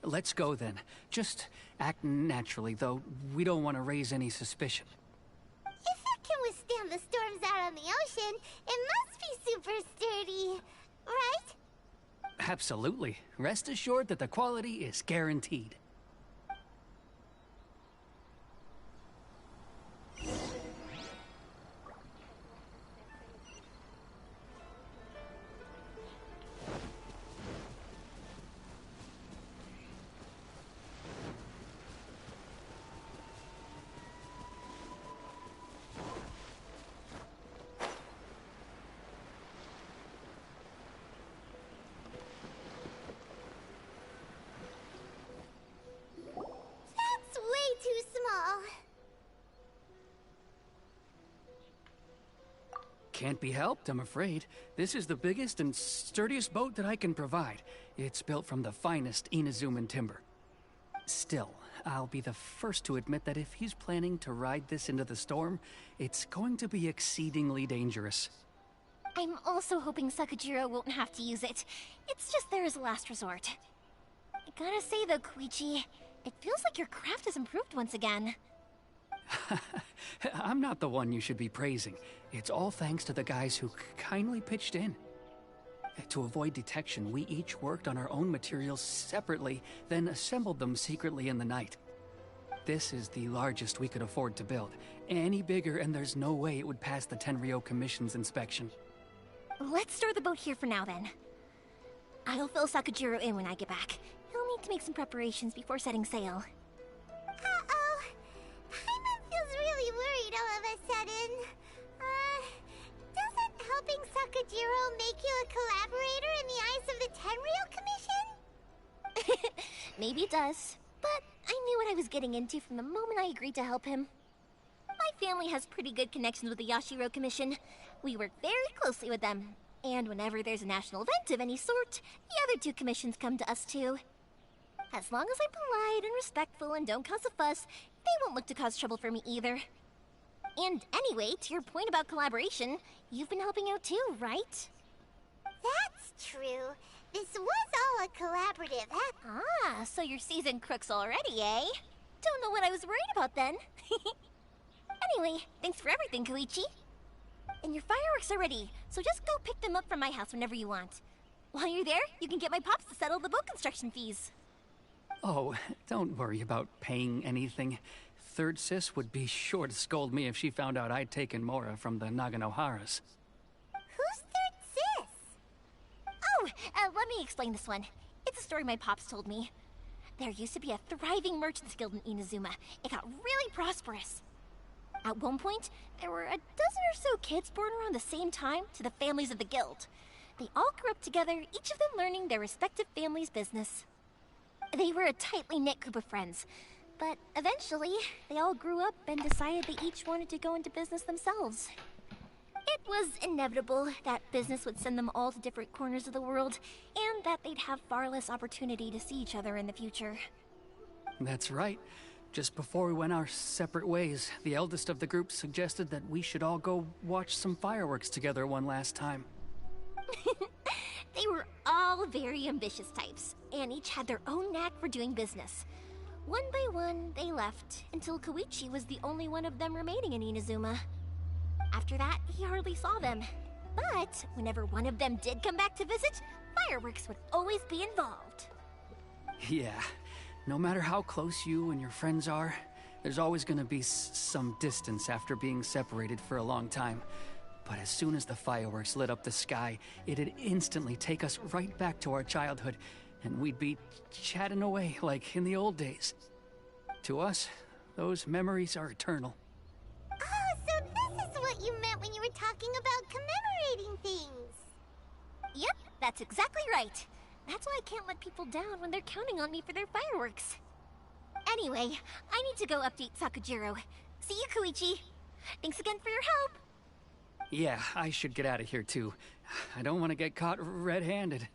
Let's go then. Just act naturally, though we don't want to raise any suspicion. If it can withstand the storms out on the ocean, it must be super sturdy, right? Absolutely. Rest assured that the quality is guaranteed. Can't be helped, I'm afraid. This is the biggest and sturdiest boat that I can provide. It's built from the finest Inazuman timber. Still, I'll be the first to admit that if he's planning to ride this into the storm, it's going to be exceedingly dangerous. I'm also hoping Sakajiro won't have to use it. It's just there as a last resort. I gotta say though, Koichi, it feels like your craft has improved once again. I'm not the one you should be praising. It's all thanks to the guys who kindly pitched in. To avoid detection, we each worked on our own materials separately, then assembled them secretly in the night. This is the largest we could afford to build. Any bigger and there's no way it would pass the Tenryou Commission's inspection. Let's store the boat here for now then. I'll fill Sakajiro in when I get back. He'll need to make some preparations before setting sail. Uh-oh. Paimon feels really worried all of a sudden. Doesn't helping Sakajiro make you a collaborator in the eyes of the Tenryou Commission? Maybe it does, but I knew what I was getting into from the moment I agreed to help him. My family has pretty good connections with the Yashiro Commission. We work very closely with them, and whenever there's a national event of any sort, the other two commissions come to us too. As long as I'm polite and respectful and don't cause a fuss, they won't look to cause trouble for me either. And anyway, to your point about collaboration, you've been helping out too, right? That's true. This was all a collaborative effort. Ah, so you're seasoned crooks already, eh? Don't know what I was worried about then. Anyway, thanks for everything, Koichi. And your fireworks are ready, so just go pick them up from my house whenever you want. While you're there, you can get my pops to settle the boat construction fees. Oh, don't worry about paying anything. Third Sis would be sure to scold me if she found out I'd taken Mora from the Naganoharas. Who's Third Sis? Oh, let me explain this one. It's a story my pops told me. There used to be a thriving merchants guild in Inazuma. It got really prosperous. At one point, there were a dozen or so kids born around the same time to the families of the guild. They all grew up together, each of them learning their respective family's business. They were a tightly knit group of friends. But eventually, they all grew up and decided they each wanted to go into business themselves. It was inevitable that business would send them all to different corners of the world, and that they'd have far less opportunity to see each other in the future. That's right. Just before we went our separate ways, the eldest of the group suggested that we should all go watch some fireworks together one last time. They were all very ambitious types, and each had their own knack for doing business. One by one, they left, until Koichi was the only one of them remaining in Inazuma. After that, he hardly saw them. But whenever one of them did come back to visit, fireworks would always be involved. Yeah, no matter how close you and your friends are, there's always gonna be some distance after being separated for a long time. But as soon as the fireworks lit up the sky, it'd instantly take us right back to our childhood, and we'd be chatting away like in the old days. To us, those memories are eternal. Oh, so this is what you meant when you were talking about commemorating things. Yep, that's exactly right. That's why I can't let people down when they're counting on me for their fireworks. Anyway, I need to go update Sakujiro. See you, Koichi. Thanks again for your help. Yeah, I should get out of here too. I don't want to get caught red-handed.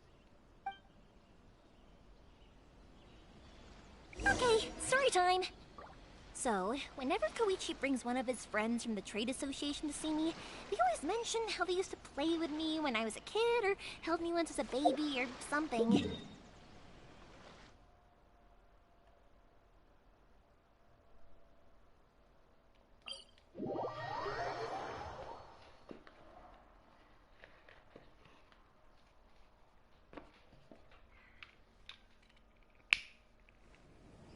Okay, story time. So, whenever Koichi brings one of his friends from the trade association to see me, they always mention how they used to play with me when I was a kid, or held me once as a baby, or something.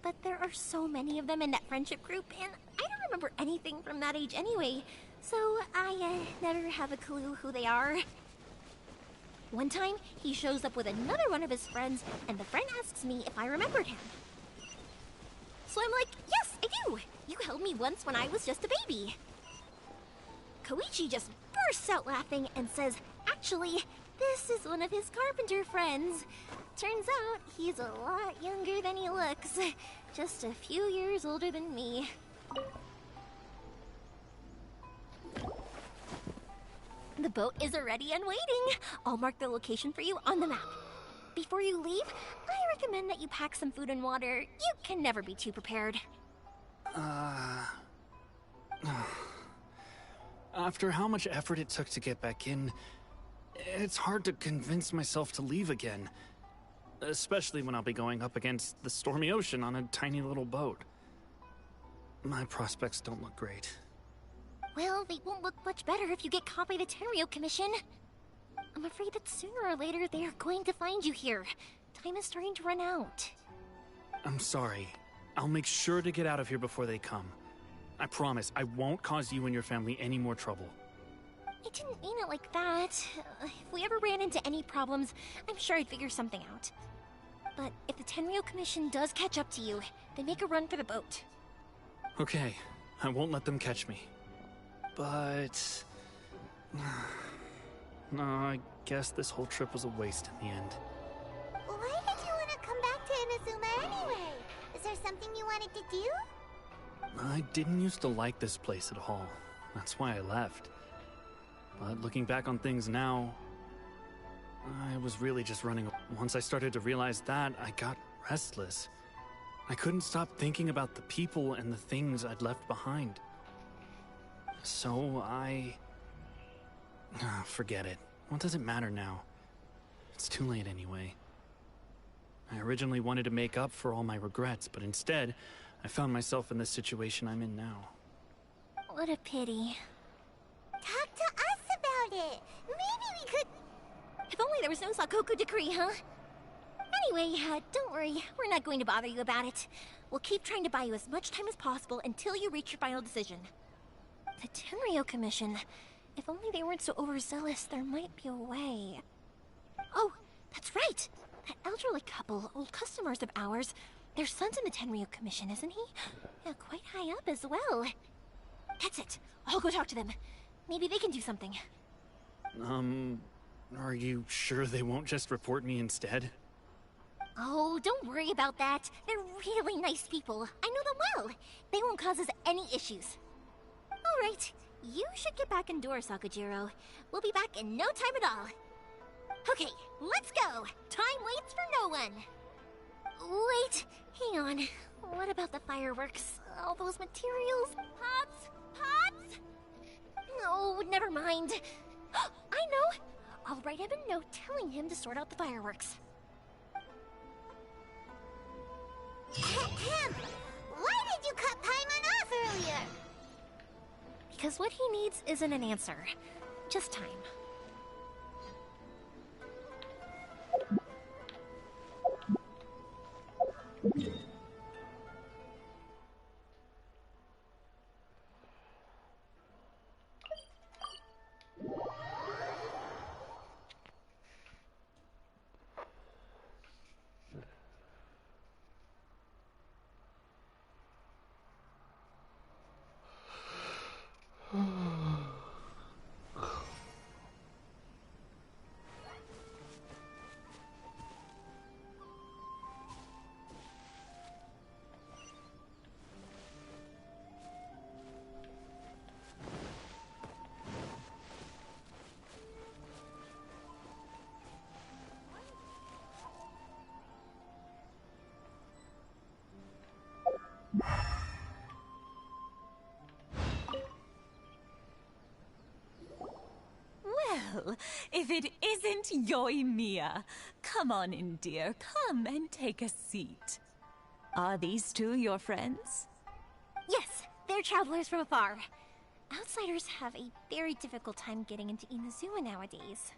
But there are so many of them in that friendship group, and I don't remember anything from that age anyway, so I never have a clue who they are. One time, he shows up with another one of his friends, and the friend asks me if I remembered him. So I'm like, yes, I do! You held me once when I was just a baby. Koichi just bursts out laughing and says, actually, this is one of his carpenter friends. Turns out, he's a lot younger than he looks. Just a few years older than me. The boat is ready and waiting. I'll mark the location for you on the map. Before you leave, I recommend that you pack some food and water. You can never be too prepared. After how much effort it took to get back in, it's hard to convince myself to leave again. Especially when I'll be going up against the stormy ocean on a tiny little boat. My prospects don't look great. Well, they won't look much better if you get caught by the Tenryou Commission. I'm afraid that sooner or later they are going to find you here. Time is starting to run out. I'm sorry. I'll make sure to get out of here before they come. I promise, I won't cause you and your family any more trouble. I didn't mean it like that. If we ever ran into any problems, I'm sure I'd figure something out. But if the Tenryou Commission does catch up to you, they make a run for the boat. Okay, I won't let them catch me. But... no, I guess this whole trip was a waste in the end. Why did you want to come back to Inazuma anyway? Is there something you wanted to do? I didn't used to like this place at all. That's why I left. But looking back on things now, I was really just running. Once I started to realize that, I got restless. I couldn't stop thinking about the people and the things I'd left behind. So forget it. What does it matter now? It's too late anyway. I originally wanted to make up for all my regrets, but instead, I found myself in this situation I'm in now. What a pity. Talk to us about it. Maybe we could... If only there was no Sakoku decree, huh? Anyway, don't worry. We're not going to bother you about it. We'll keep trying to buy you as much time as possible until you reach your final decision. The Tenryou Commission. If only they weren't so overzealous, there might be a way. Oh, that's right! That elderly couple, old customers of ours, their son's in the Tenryou Commission, isn't he? Yeah, quite high up as well. That's it. I'll go talk to them. Maybe they can do something. Are you sure they won't just report me instead? Oh, don't worry about that. They're really nice people. I know them well. They won't cause us any issues. All right, you should get back indoors, Sakajiro. We'll be back in no time at all. Okay, let's go. Time waits for no one. Wait, hang on. What about the fireworks? All those materials? Pots? Pots? No, never mind. I know. I'll write him a note telling him to sort out the fireworks. Why did you cut Paimon off earlier? Because what he needs isn't an answer, just time. Well, if it isn't Yoimiya. Come on in, dear. Come and take a seat. Are these two your friends? Yes, they're travelers from afar. Outsiders have a very difficult time getting into Inazuma nowadays.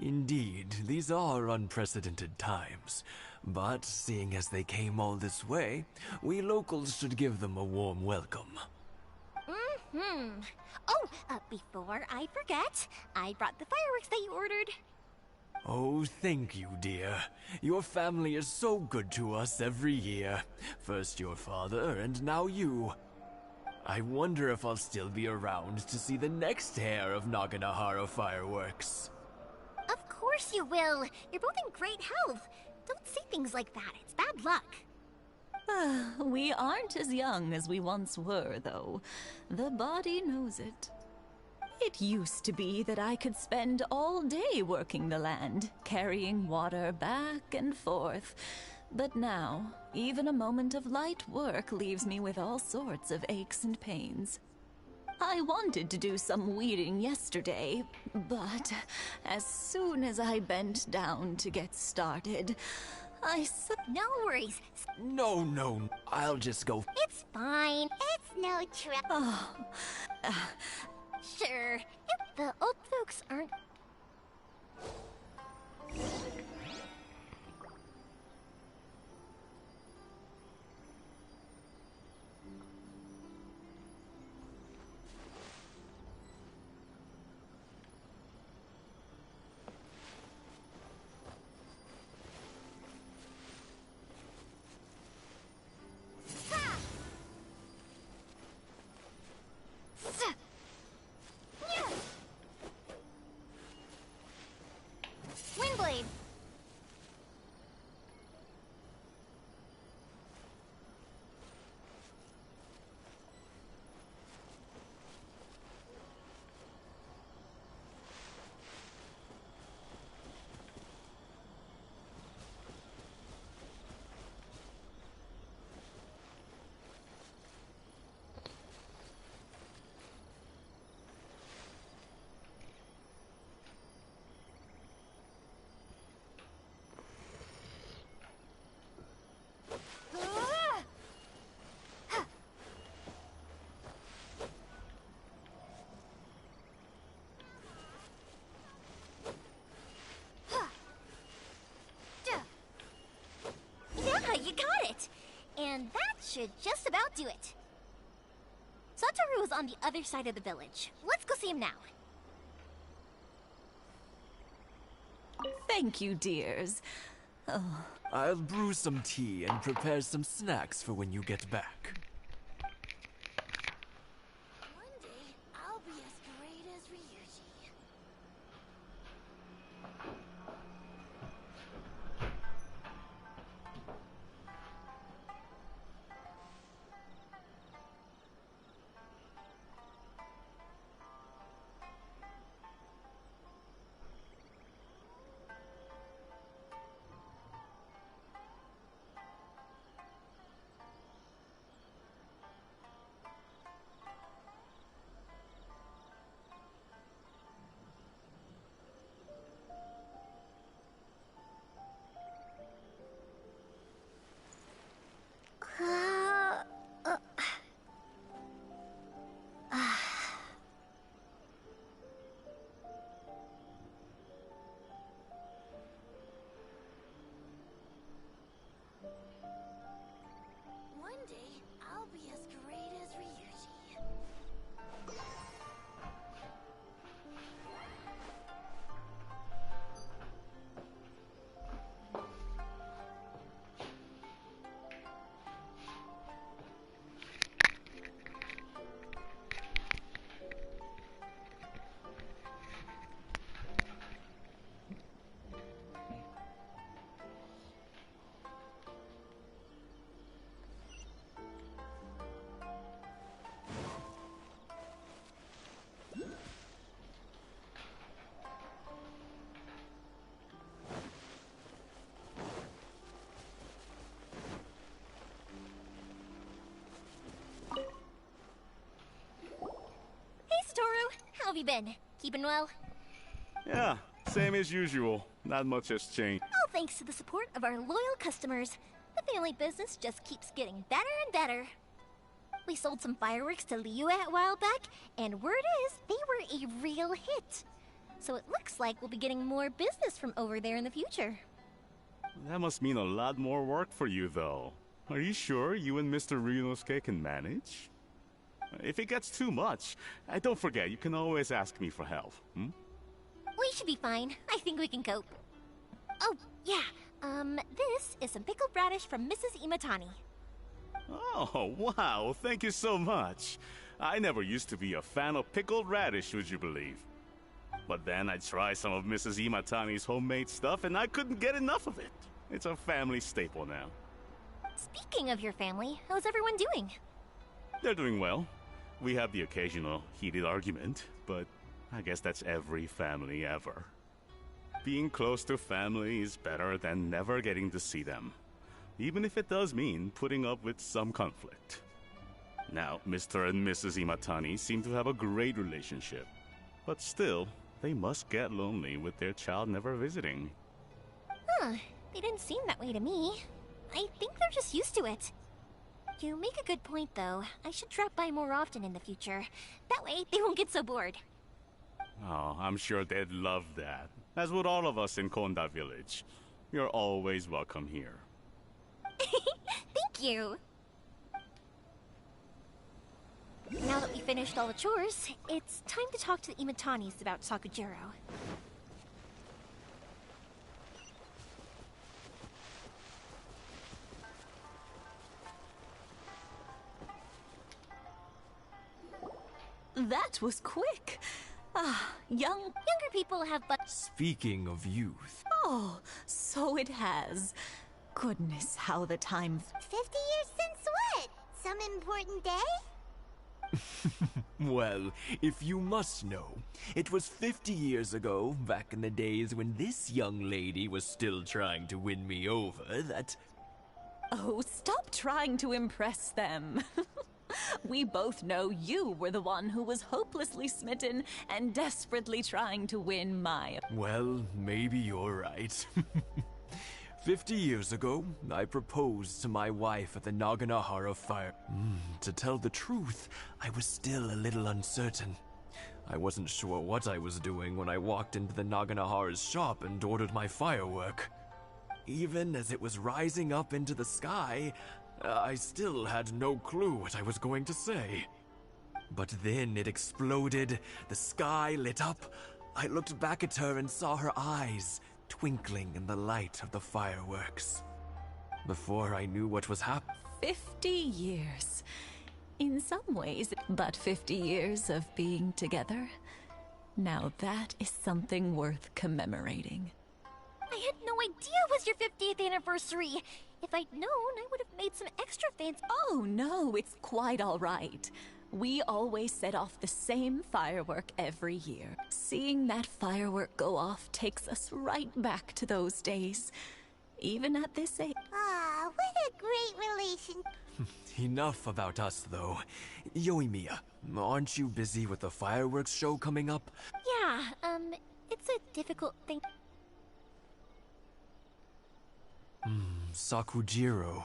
Indeed, these are unprecedented times. But seeing as they came all this way, we locals should give them a warm welcome. Oh, before I forget, I brought the fireworks that you ordered. Oh, thank you, dear. Your family is so good to us every year. First your father, and now you. I wonder if I'll still be around to see the next hair of Naganahara fireworks. Of course you will. You're both in great health. Don't say things like that. It's bad luck. We aren't as young as we once were, though. The body knows it. It used to be that I could spend all day working the land, carrying water back and forth. But now, even a moment of light work leaves me with all sorts of aches and pains. I wanted to do some weeding yesterday, but as soon as I bent down to get started, No worries. No, I'll just go. It's fine. It's no trouble. Sure, if the old folks aren't... Windblade! Yeah, you got it! And that should just about do it. Satoru is on the other side of the village. Let's go see him now. Thank you, dears. Oh. I'll brew some tea and prepare some snacks for when you get back. One day, I'll be as great as Ryuji. have you been? Keeping well? Yeah, same as usual. Not much has changed. All thanks to the support of our loyal customers. The family business just keeps getting better and better. We sold some fireworks to Liu a while back, and word is they were a real hit. So it looks like we'll be getting more business from over there in the future. That must mean a lot more work for you, though. Are you sure you and Mr. Ryunosuke can manage? If it gets too much, don't forget, you can always ask me for help, hmm? We should be fine. I think we can cope. Oh, yeah. This is some pickled radish from Mrs. Imatani. Oh, wow, thank you so much. I never used to be a fan of pickled radish, would you believe? But then I tried some of Mrs. Imatani's homemade stuff and I couldn't get enough of it. It's a family staple now. Speaking of your family, how's everyone doing? They're doing well. We have the occasional heated argument, but I guess that's every family ever. Being close to family is better than never getting to see them, even if it does mean putting up with some conflict. Now, Mr. and Mrs. Imatani seem to have a great relationship, but still, they must get lonely with their child never visiting. Huh, they didn't seem that way to me. I think they're just used to it. You make a good point, though. I should drop by more often in the future. That way, they won't get so bored. Oh, I'm sure they'd love that, as would all of us in Konda Village. You're always welcome here. Thank you! Now that we finished all the chores, it's time to talk to the Imatanis about Sakujiro. That was quick. Younger people have but... Speaking of youth... Oh, so it has. Goodness, how the time... 50 years since what? Some important day? Well, if you must know, it was 50 years ago, back in the days when this young lady was still trying to win me over, that... Oh, stop trying to impress them. We both know you were the one who was hopelessly smitten and desperately trying to win my... Well, maybe you're right. 50 years ago, I proposed to my wife at the Naganahara fire. To tell the truth, I was still a little uncertain. I wasn't sure what I was doing when I walked into the Naganahara's shop and ordered my firework. Even as it was rising up into the sky, I still had no clue what I was going to say. But then it exploded, the sky lit up. I looked back at her and saw her eyes twinkling in the light of the fireworks. Before I knew what was happening... 50 years. In some ways, but 50 years of being together. Now that is something worth commemorating. I had no idea it was your 50th anniversary. If I'd known, I would have made some extra fancy... Oh no, it's quite all right. We always set off the same firework every year. Seeing that firework go off takes us right back to those days. Even at this age... Ah, what a great relation. Enough about us, though. Yoimiya, aren't you busy with the fireworks show coming up? Yeah, it's a difficult thing... Sakujiro.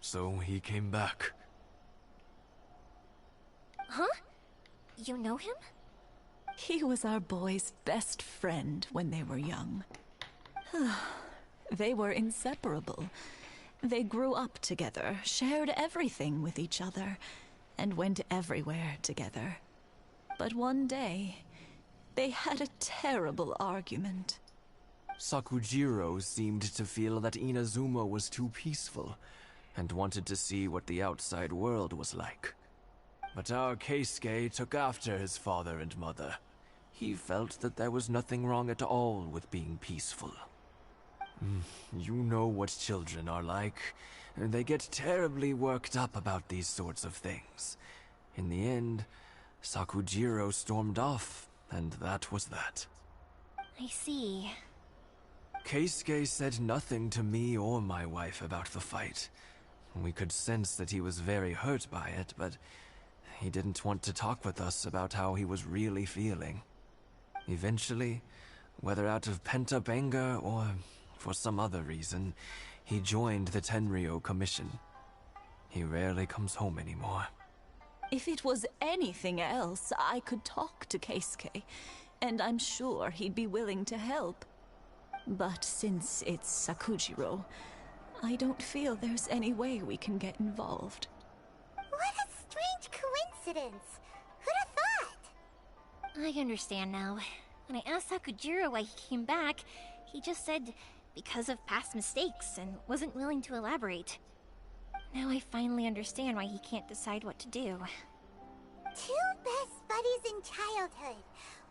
So he came back. Huh? You know him? He was our boy's best friend when they were young. They were inseparable. They grew up together, shared everything with each other, and went everywhere together. But one day, they had a terrible argument. Sakujiro seemed to feel that Inazuma was too peaceful, and wanted to see what the outside world was like. But our Keisuke took after his father and mother. He felt that there was nothing wrong at all with being peaceful. You know what children are like. They get terribly worked up about these sorts of things. In the end, Sakujiro stormed off, and that was that. I see. Keisuke said nothing to me or my wife about the fight. We could sense that he was very hurt by it, but he didn't want to talk with us about how he was really feeling. Eventually, whether out of pent-up anger or for some other reason, he joined the Tenryou Commission. He rarely comes home anymore. If it was anything else, I could talk to Keisuke, and I'm sure he'd be willing to help. But since it's Sakujiro, I don't feel there's any way we can get involved. What a strange coincidence! Who'd have thought? I understand now. When I asked Sakujiro why he came back, he just said because of past mistakes and wasn't willing to elaborate. Now I finally understand why he can't decide what to do. Two best buddies in childhood.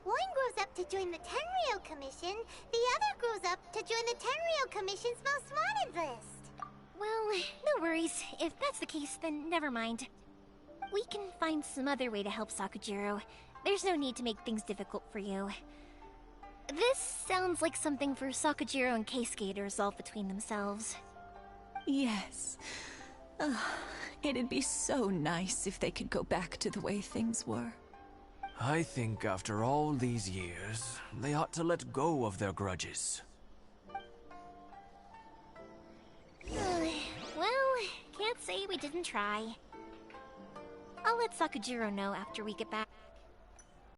One grows up to join the Tenryou Commission, the other grows up to join the Tenryou Commission's most wanted list. Well, no worries. If that's the case, then never mind. We can find some other way to help Sakujiro. There's no need to make things difficult for you. This sounds like something for Sakujiro and Keisuke to resolve between themselves. Yes. It'd be so nice if they could go back to the way things were. I think after all these years, they ought to let go of their grudges. Well, can't say we didn't try. I'll let Sakujiro know after we get back.